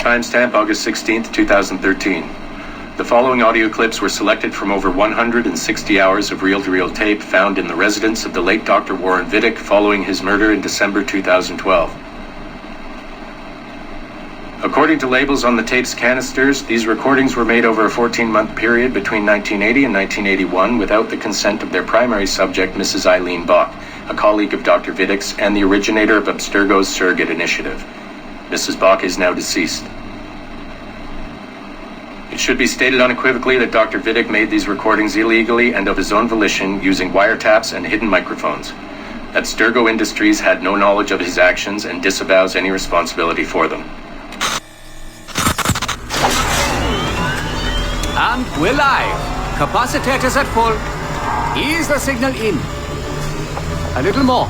timestamp August 16th, 2013. The following audio clips were selected from over 160 hours of reel-to-reel tape found in the residence of the late Dr. Warren Vidic following his murder in December 2012. According to labels on the tape's canisters, these recordings were made over a 14-month period between 1980 and 1981 without the consent of their primary subject, Mrs. Eileen Bach, a colleague of Dr. Vidic's and the originator of Abstergo's surrogate initiative. Mrs. Bach is now deceased. It should be stated unequivocally that Dr. Vidic made these recordings illegally and of his own volition using wiretaps and hidden microphones. Abstergo Industries had no knowledge of his actions and disavows any responsibility for them. And we're live. Capacitors at full. Ease the signal in. A little more.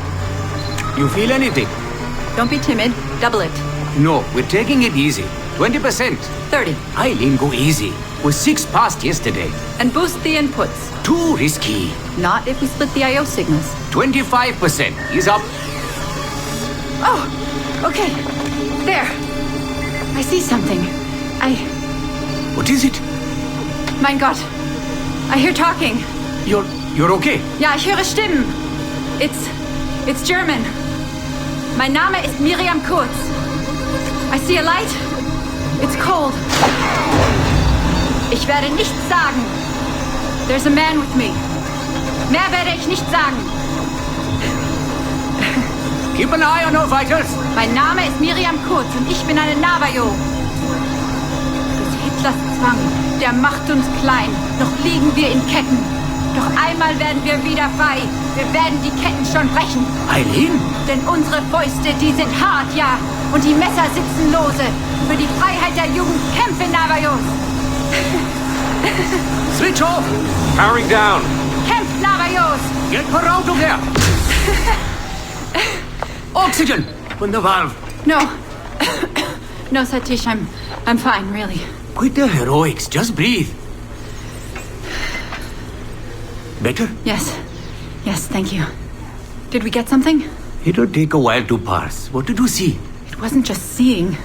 You feel anything? Don't be timid. Double it. No, we're taking it easy. 20%. 30. Eileen, go easy. We're 6 past yesterday. And boost the inputs. Too risky. Not if we split the I.O. signals. 25%. Ease up. Oh, okay. There. I see something. What is it? Mein Gott. I hear talking. You're okay? Ja, ich höre Stimmen. It's German. Mein Name ist Miriam Kurz. I see a light. It's cold. Ich werde nichts sagen. There's a man with me. Mehr werde ich nicht sagen. Keep an eye on our vitals. Mein Name ist Miriam Kurz und ich bin eine Navajo. Des Hitlers Zwang, der macht uns klein. Noch liegen wir in Ketten. Doch einmal werden wir wieder frei. Wir werden die Ketten schon brechen. Eileen? Denn unsere Fäuste, die sind hart, ja. Und die Messer sitzen lose. Für die Freiheit der Jugend kämpfen Navajos. Switch off. Powering down. Kämpft Navajos. Get her out of there. Oxygen. Open the valve. No. No, Satish, I'm fine, really. Quit the heroics. Just breathe. Better? Yes. Yes, thank you. Did we get something? It'll take a while to parse. What did you see? It wasn't just seeing.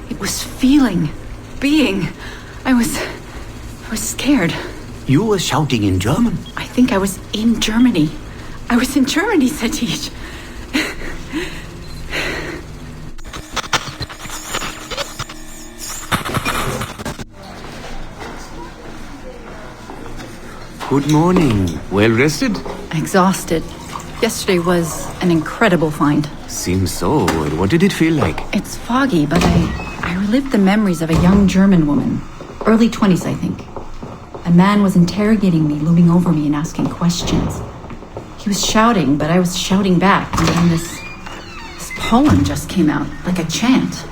It was feeling. Being. I was scared. You were shouting in German? I think I was in Germany. I was in Germany, Satish. Good morning. Well rested? Exhausted. Yesterday was an incredible find. Seems so. What did it feel like? It's foggy, but I relived the memories of a young German woman. Early 20s, I think. A man was interrogating me, looming over me and asking questions. He was shouting, but I was shouting back. And then this poem just came out, like a chant.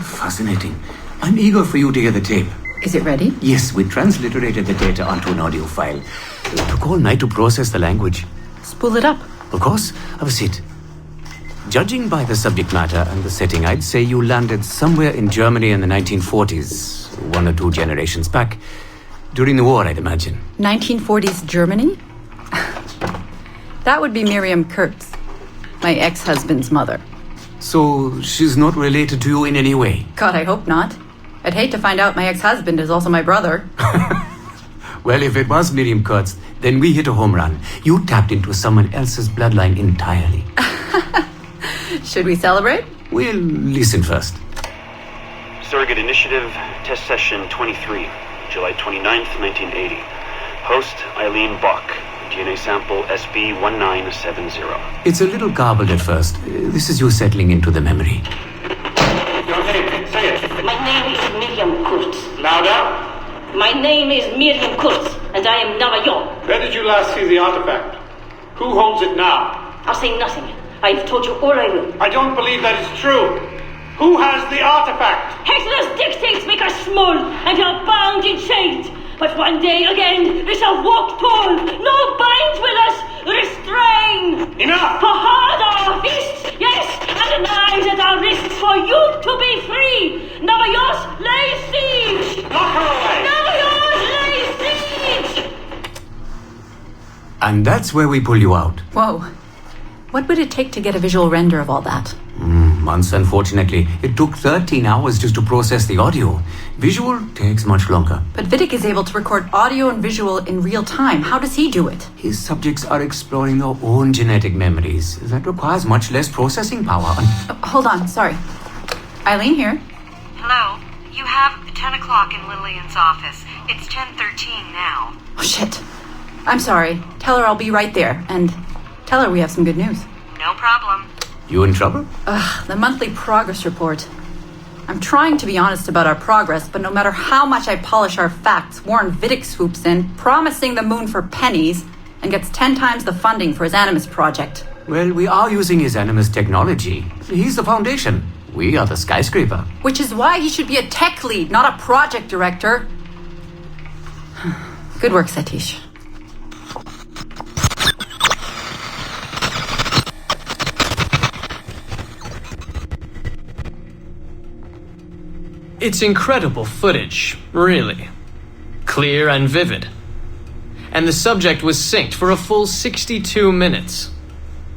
Fascinating. I'm eager for you to hear the tape. Is it ready? Yes, we transliterated the data onto an audio file. It took all night to process the language. Spool it up. Of course. Have a seat. Judging by the subject matter and the setting, I'd say you landed somewhere in Germany in the 1940s, 1 or 2 generations back. During the war, I'd imagine. 1940s Germany? That would be Miriam Kurtz, my ex-husband's mother. So she's not related to you in any way? God, I hope not. I'd hate to find out my ex-husband is also my brother. Well, if it was Miriam Kurtz, then we hit a home run. You tapped into someone else's bloodline entirely. Should we celebrate? We'll listen first. Surrogate Initiative, Test Session 23, July 29th, 1980. Host, Eileen Bach. DNA sample SB1970. It's a little garbled at first. This is you settling into the memory. Your name, say it. My name is Miriam Kurtz. Louder. My name is Miriam Kurtz, and I am Navajo. Where did you last see the artifact? Who holds it now? I'll say nothing. I've told you all I will. I don't believe that is true. Who has the artifact? Hexler's dictates make us small, and we are bound in chains. But one day again, we shall walk tall. No binds will us restrain. Enough! For hard our fists, yes, and the knives at our wrists for you to be free. Navajos lay siege. Lock her away. Navajos lay siege. And that's where we pull you out. Whoa. What would it take to get a visual render of all that? months, unfortunately. It took 13 hours just to process the audio. Visual takes much longer. But Vidic is able to record audio and visual in real time. How does he do it? His subjects are exploring their own genetic memories. That requires much less processing power. Hold on, sorry. Eileen here. Hello. You have 10 o'clock in Lillian's office. It's 10:13 now. Oh, shit. I'm sorry. Tell her I'll be right there. And tell her we have some good news. No problem. You in trouble? The monthly progress report. I'm trying to be honest about our progress, but no matter how much I polish our facts, Warren Vidic swoops in, promising the moon for pennies, and gets 10 times the funding for his Animus project. Well, we are using his Animus technology. He's the foundation. We are the skyscraper. Which is why he should be a tech lead, not a project director. Good work, Satish. It's incredible footage, really. Clear and vivid. And the subject was synced for a full 62 minutes.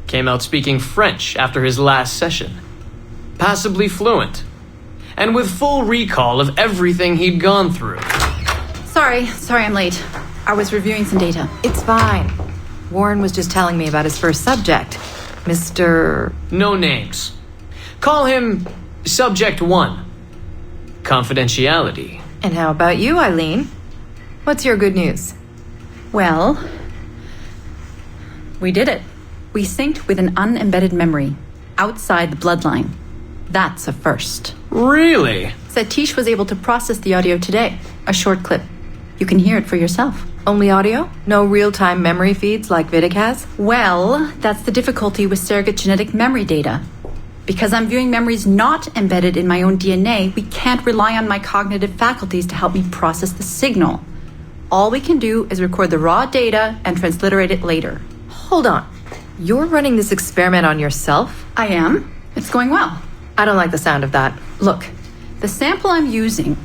Came out speaking French after his last session. Passably fluent. And with full recall of everything he'd gone through. Sorry I'm late. I was reviewing some data. It's fine. Warren was just telling me about his first subject, Mr. No names. Call him Subject 1. Confidentiality. And how about you, Eileen? What's your good news? Well, we did it. We synced with an unembedded memory outside the bloodline. That's a first. Really? Satish was able to process the audio today. A short clip. You can hear it for yourself. Only audio? No real-time memory feeds like Vidic has? Well, that's the difficulty with surrogate genetic memory data. Because I'm viewing memories not embedded in my own DNA, we can't rely on my cognitive faculties to help me process the signal. All we can do is record the raw data and transliterate it later. Hold on. You're running this experiment on yourself? I am. It's going well. I don't like the sound of that. Look, the sample I'm using,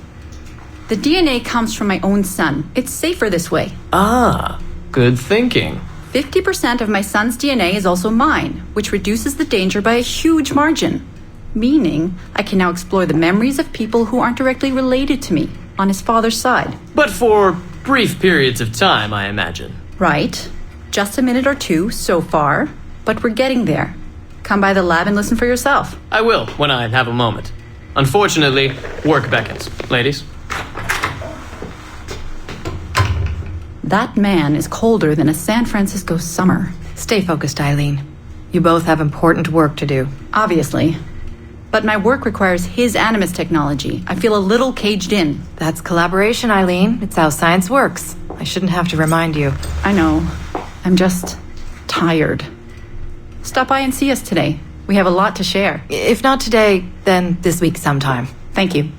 the DNA comes from my own son. It's safer this way. Ah, good thinking. 50% of my son's DNA is also mine, which reduces the danger by a huge margin. Meaning, I can now explore the memories of people who aren't directly related to me on his father's side. But for brief periods of time, I imagine. Right. Just a minute or two so far, but we're getting there. Come by the lab and listen for yourself. I will, when I have a moment. Unfortunately, work beckons. Ladies? That man is colder than a San Francisco summer. Stay focused, Eileen. You both have important work to do. Obviously. But my work requires his Animus technology. I feel a little caged in. That's collaboration, Eileen. It's how science works. I shouldn't have to remind you. I know. I'm just tired. Stop by and see us today. We have a lot to share. If not today, then this week sometime. Thank you.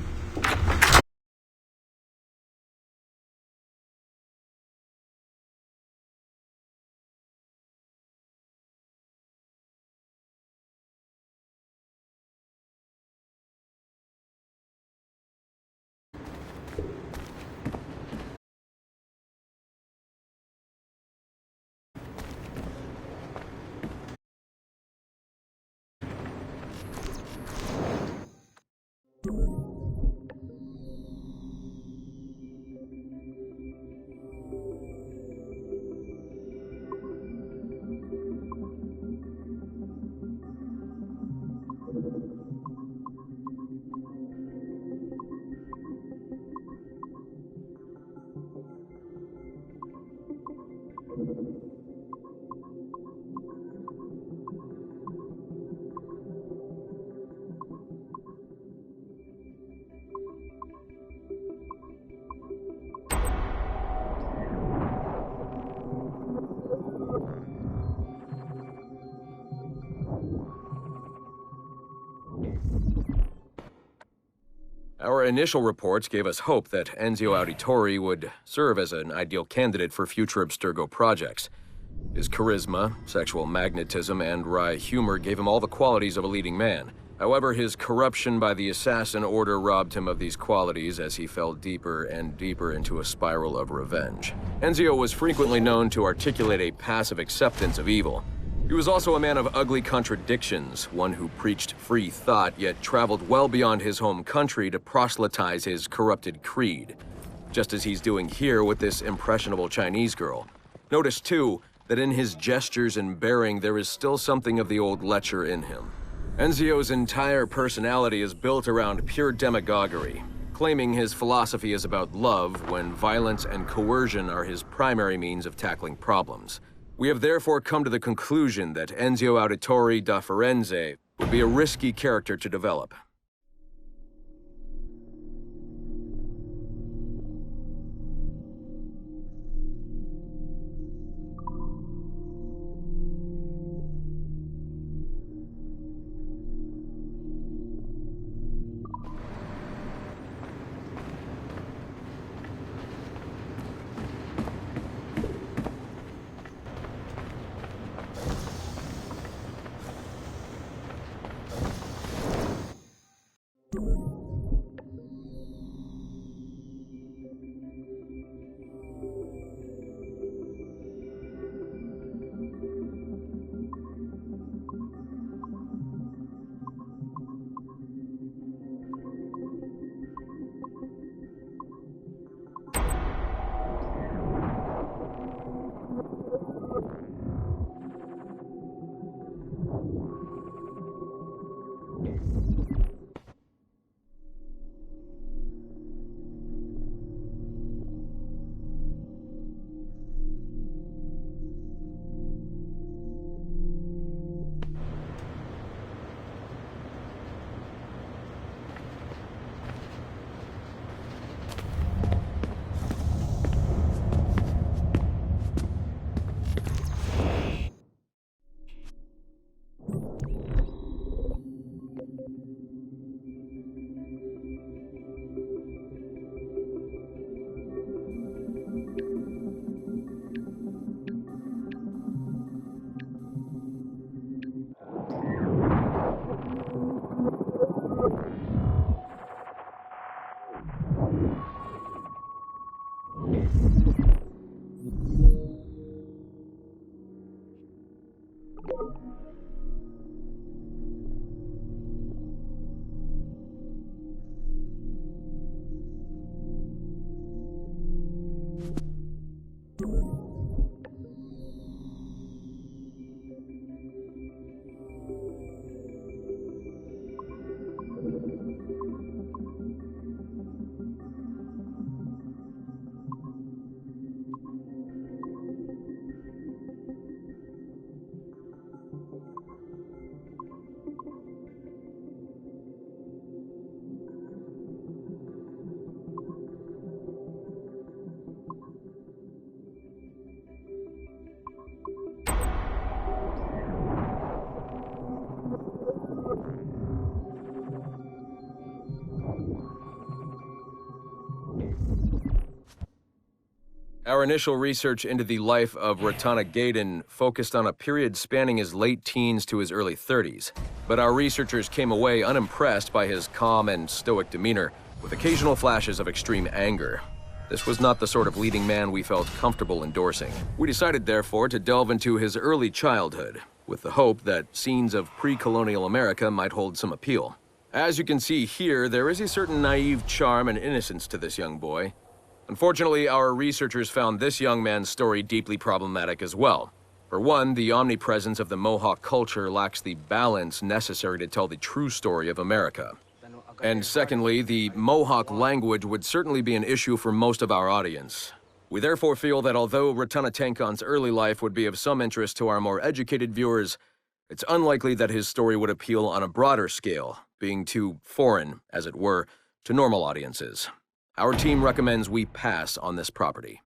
Our initial reports gave us hope that Enzio Auditore would serve as an ideal candidate for future Abstergo projects. His charisma, sexual magnetism, and wry humor gave him all the qualities of a leading man. However, his corruption by the Assassin Order robbed him of these qualities as he fell deeper and deeper into a spiral of revenge. Enzio was frequently known to articulate a passive acceptance of evil. He was also a man of ugly contradictions, one who preached free thought, yet traveled well beyond his home country to proselytize his corrupted creed, just as he's doing here with this impressionable Chinese girl. Notice, too, that in his gestures and bearing there is still something of the old lecher in him. Enzio's entire personality is built around pure demagoguery, claiming his philosophy is about love when violence and coercion are his primary means of tackling problems. We have therefore come to the conclusion that Enzio Auditore da Firenze would be a risky character to develop. Our initial research into the life of Ratana Gaydon focused on a period spanning his late teens to his early 30s, but our researchers came away unimpressed by his calm and stoic demeanor, with occasional flashes of extreme anger. This was not the sort of leading man we felt comfortable endorsing. We decided, therefore, to delve into his early childhood, with the hope that scenes of pre-colonial America might hold some appeal. As you can see here, there is a certain naive charm and innocence to this young boy. Unfortunately, our researchers found this young man's story deeply problematic as well. For one, the omnipresence of the Mohawk culture lacks the balance necessary to tell the true story of America. And secondly, the Mohawk language would certainly be an issue for most of our audience. We therefore feel that although Ratana Tenkon's early life would be of some interest to our more educated viewers, it's unlikely that his story would appeal on a broader scale, being too foreign, as it were, to normal audiences. Our team recommends we pass on this property.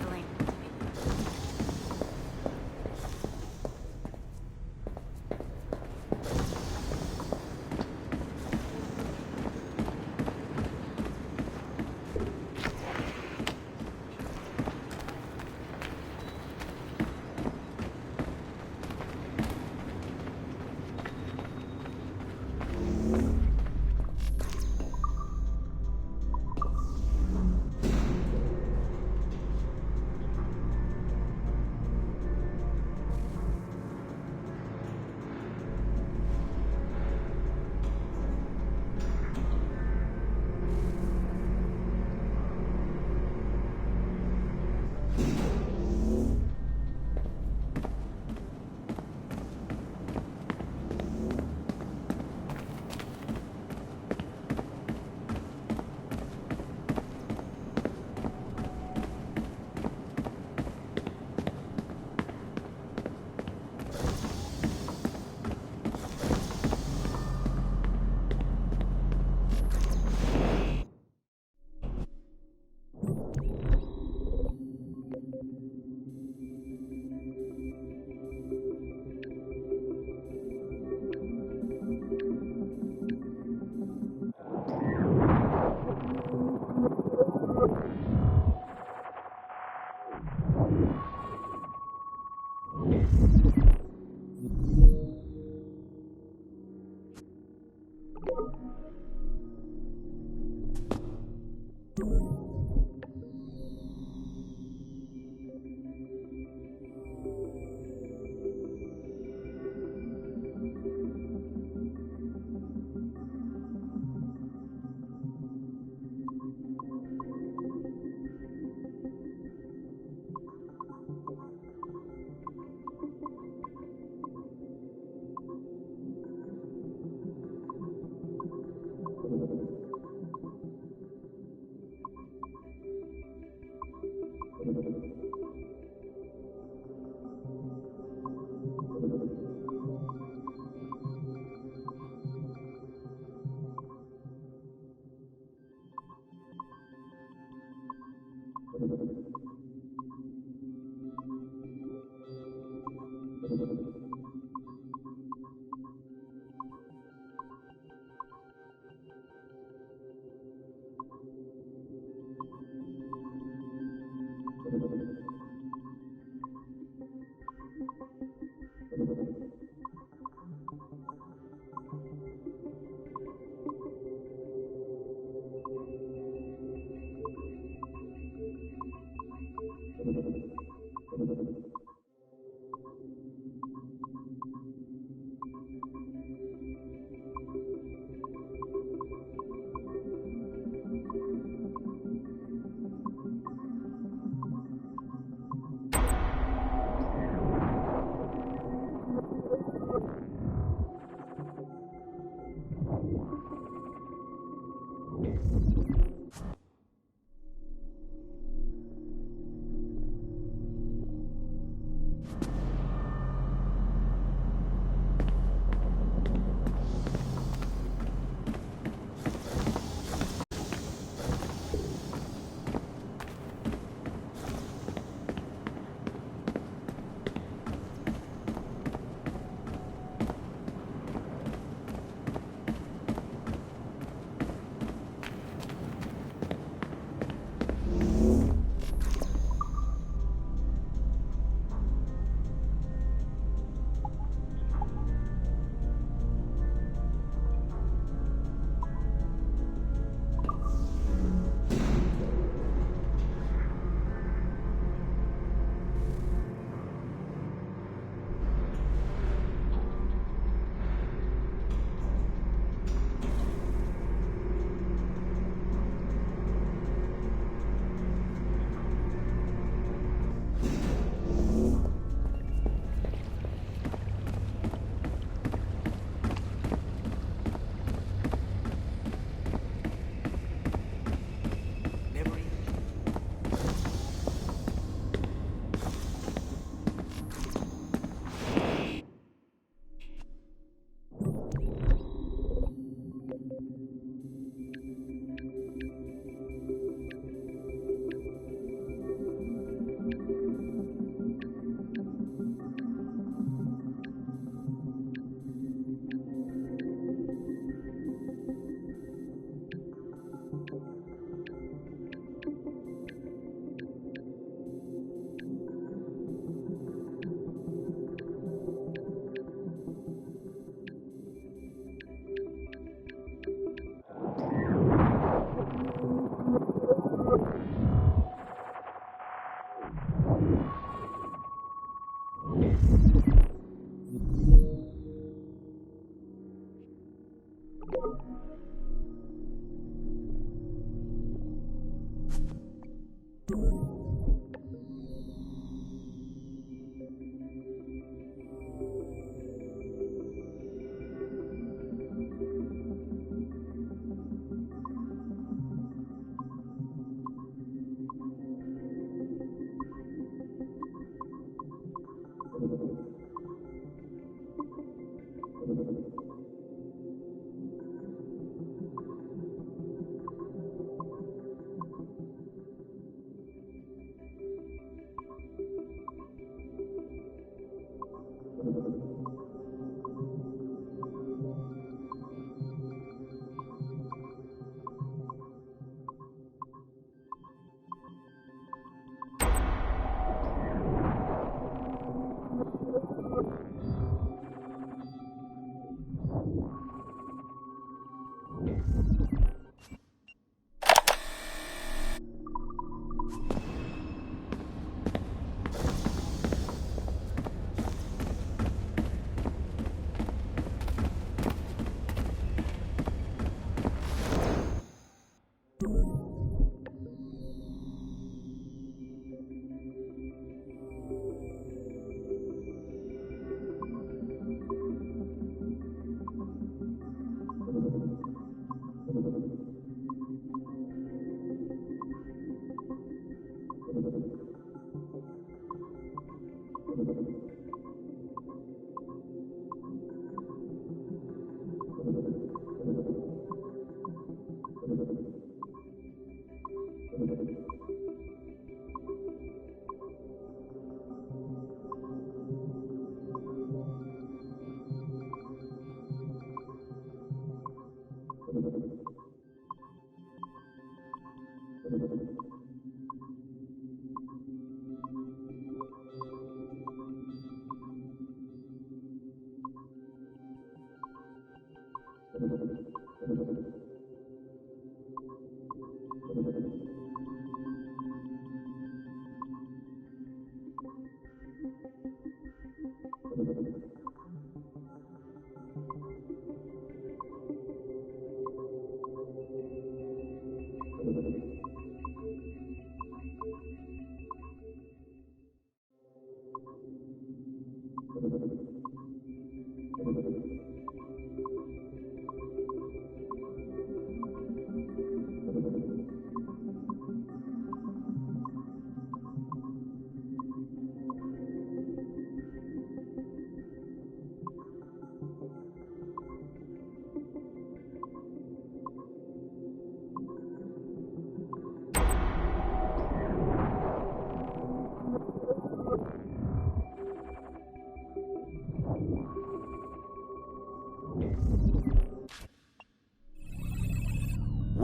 unsettling.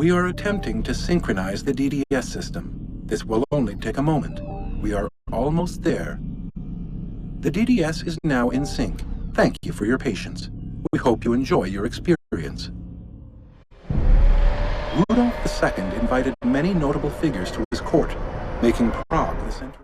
We are attempting to synchronize the DDS system. This will only take a moment. We are almost there. The DDS is now in sync. Thank you for your patience. We hope you enjoy your experience. Rudolph II invited many notable figures to his court, making Prague the center.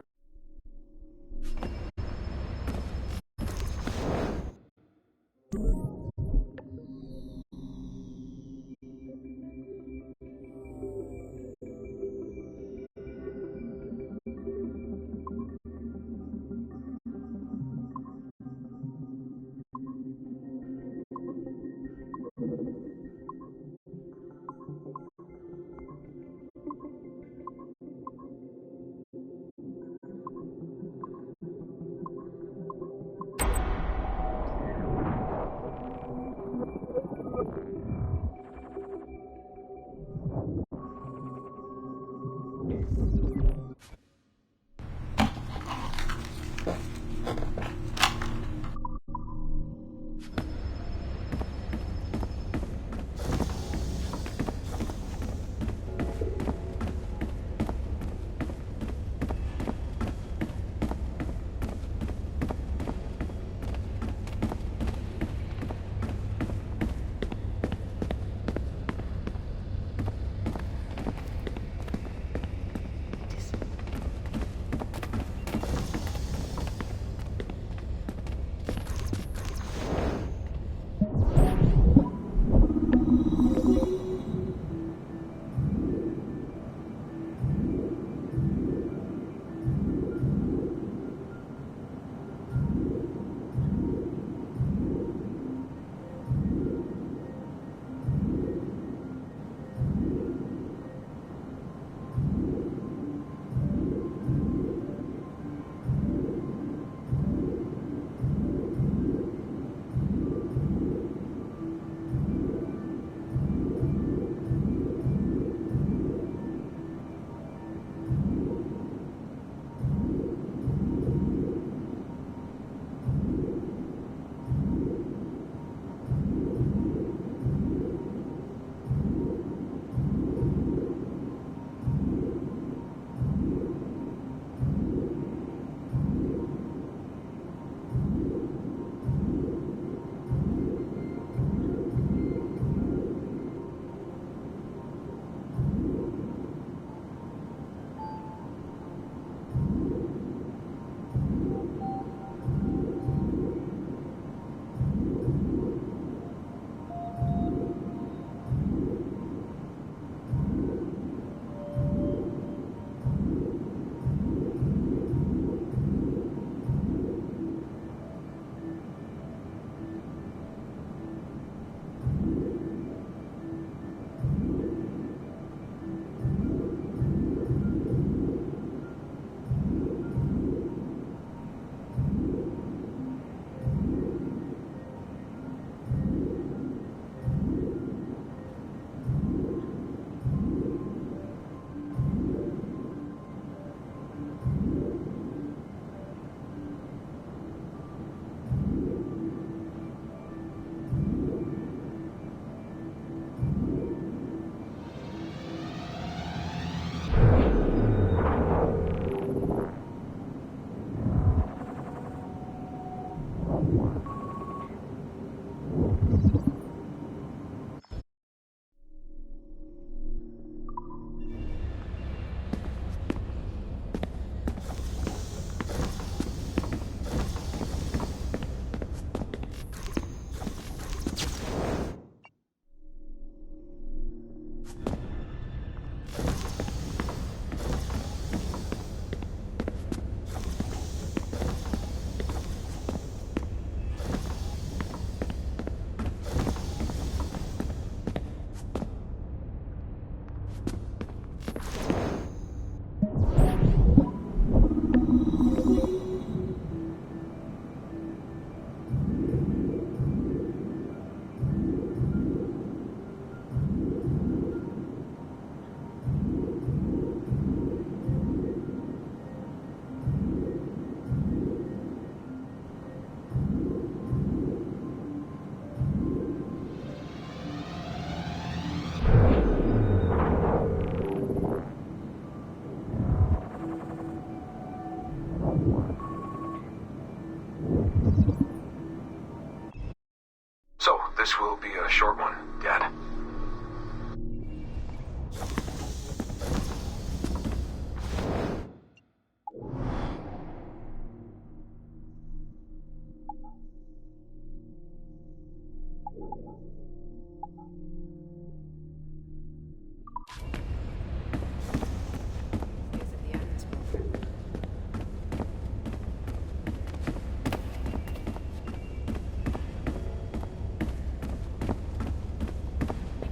So, this will be a short one, Dad.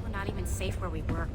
We're not even safe where we work.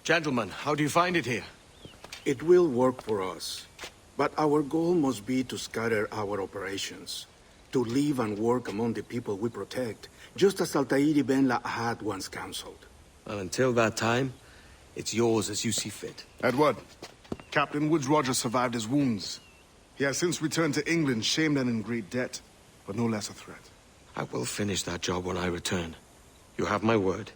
Gentlemen, how do you find it here? It will work for us. But our goal must be to scatter our operations. To live and work among the people we protect, just as Altair ibn La'ahad once counseled. Well, until that time, it's yours as you see fit. Edward, Captain Woods Rogers survived his wounds. He has since returned to England, shamed and in great debt, but no less a threat. I will finish that job when I return. You have my word.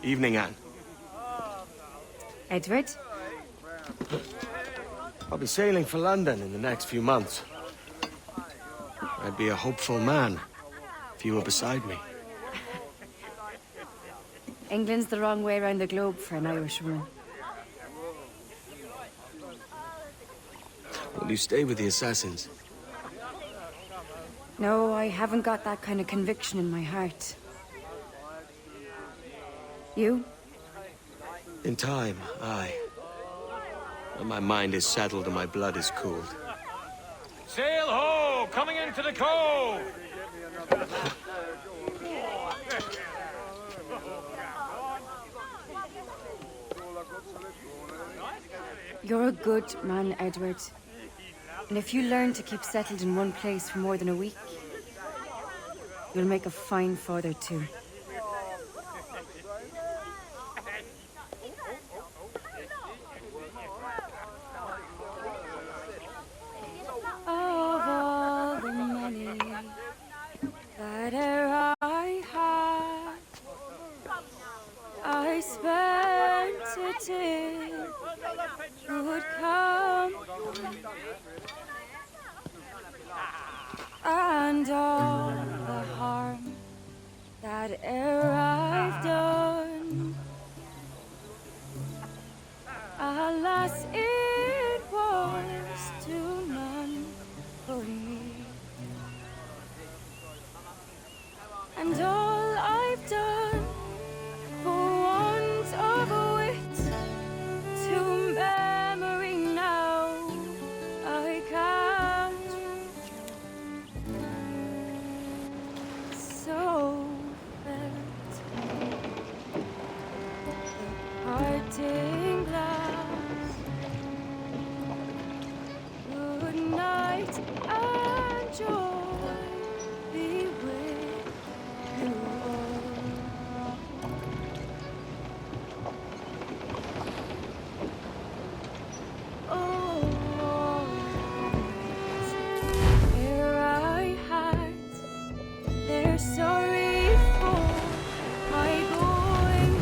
Evening, Anne. Edward? I'll be sailing for London in the next few months. I'd be a hopeful man if you were beside me. England's the wrong way around the globe for an Irish woman. Will you stay with the assassins? No, I haven't got that kind of conviction in my heart. You? In time, aye. When my mind is settled and my blood is cooled. Sail ho! Coming into the cove! You're a good man, Edward. And if you learn to keep settled in one place for more than a week, you'll make a fine father too. Of all the money that e'er I had, I spent it in good company, and all the harm that e'er I've done, alas, it was to none but me. And all I've done for want of wit to memory now I can't. So felt the parting glass. Good night and joy be with you all. Oh, here I had they're sorry for my going,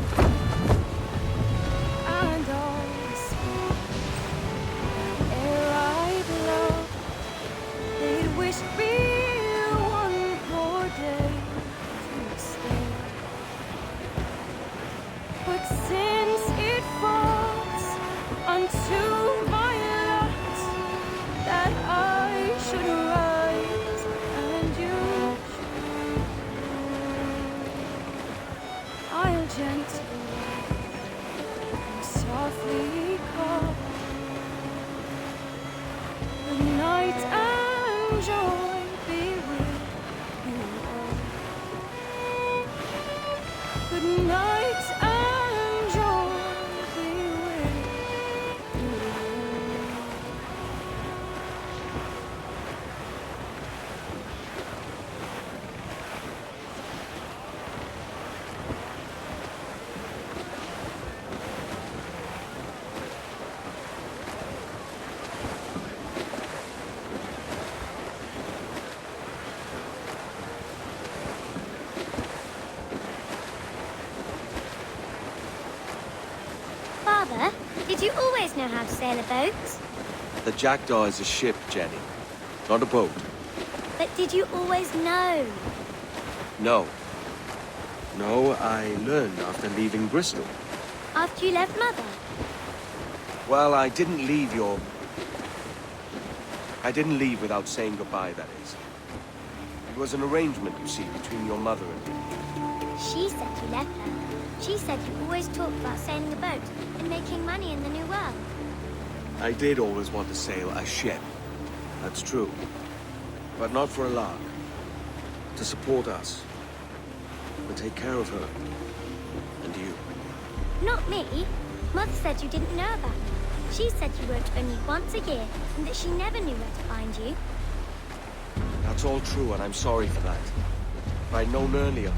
you always know how to sail a boat? The Jackdaw is a ship, Jenny. Not a boat. But did you always know? No. No, I learned after leaving Bristol. After you left Mother? Well, I didn't leave without saying goodbye, that is. It was an arrangement, you see, between your mother and me. She said you left her. She said you always talked about sailing a boat and making money in the New World. I did always want to sail a ship. That's true. But not for a lark. To support us. To take care of her. And you. Not me. Mother said you didn't know about me. She said you worked only once a year and that she never knew where to find you. That's all true, and I'm sorry for that. If I'd known earlier,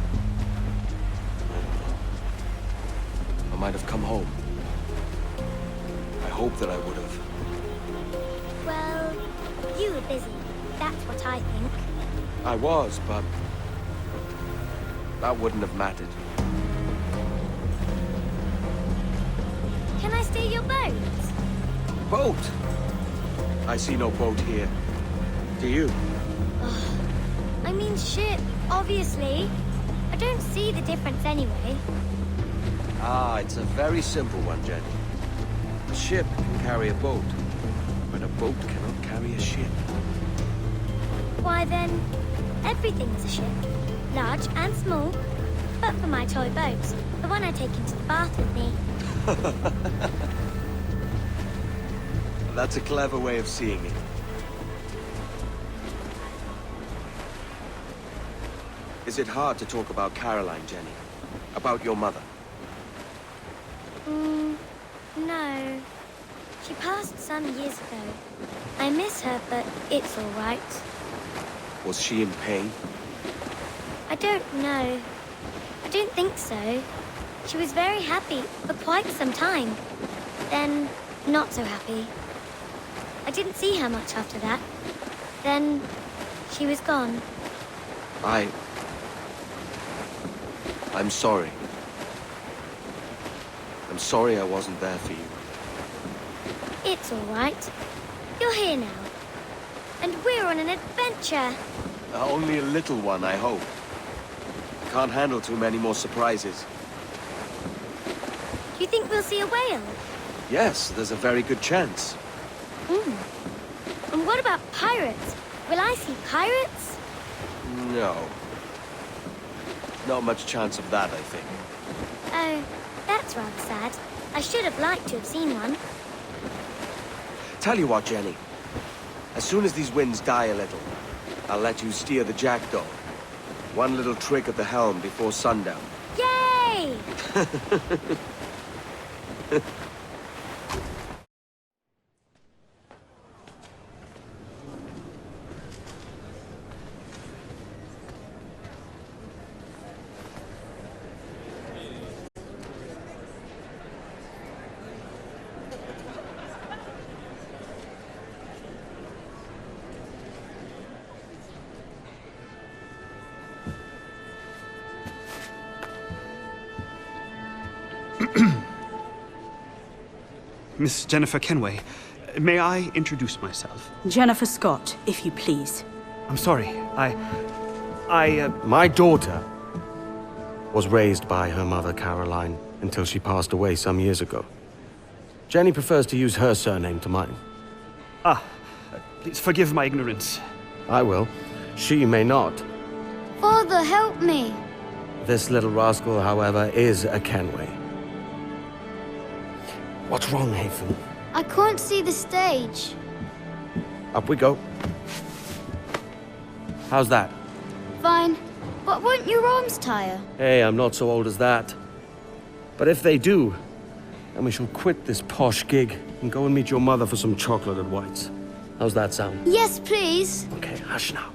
I might have come home. I hope that I would have. Well, you were busy. That's what I think. I was, but that wouldn't have mattered. Can I steal your boat? Boat? I see no boat here. Do you? I mean ship, obviously. I don't see the difference anyway. Ah, it's a very simple one, Jenny. A ship can carry a boat, but a boat cannot carry a ship. Why then, everything is a ship. Large and small. But for my toy boat, the one I take into the bath with me. That's a clever way of seeing it. Is it hard to talk about Caroline, Jenny? About your mother? No. She passed some years ago. I miss her, but it's all right. Was she in pain? I don't know. I don't think so. She was very happy for quite some time. Then, not so happy. I didn't see her much after that. Then, she was gone. I'm sorry. I'm sorry I wasn't there for you. It's all right. You're here now. And we're on an adventure. Only a little one, I hope. Can't handle too many more surprises. Do you think we'll see a whale? Yes, there's a very good chance. And what about pirates? Will I see pirates? No. Not much chance of that, I think. Oh, that's rather sad. I should have liked to have seen one. Tell you what, Jenny. As soon as these winds die a little, I'll let you steer the Jackdaw. One little trick at the helm before sundown. Yay! Miss Jennifer Kenway, may I introduce myself? Jennifer Scott, if you please. I'm sorry, My daughter was raised by her mother, Caroline, until she passed away some years ago. Jenny prefers to use her surname to mine. Please forgive my ignorance. I will. She may not. Father, help me! This little rascal, however, is a Kenway. What's wrong, Hafen? I can't see the stage. Up we go. How's that? Fine. But won't your arms tire? Hey, I'm not so old as that. But if they do, then we shall quit this posh gig and go and meet your mother for some chocolate at White's. How's that sound? Yes, please. Okay, hush now.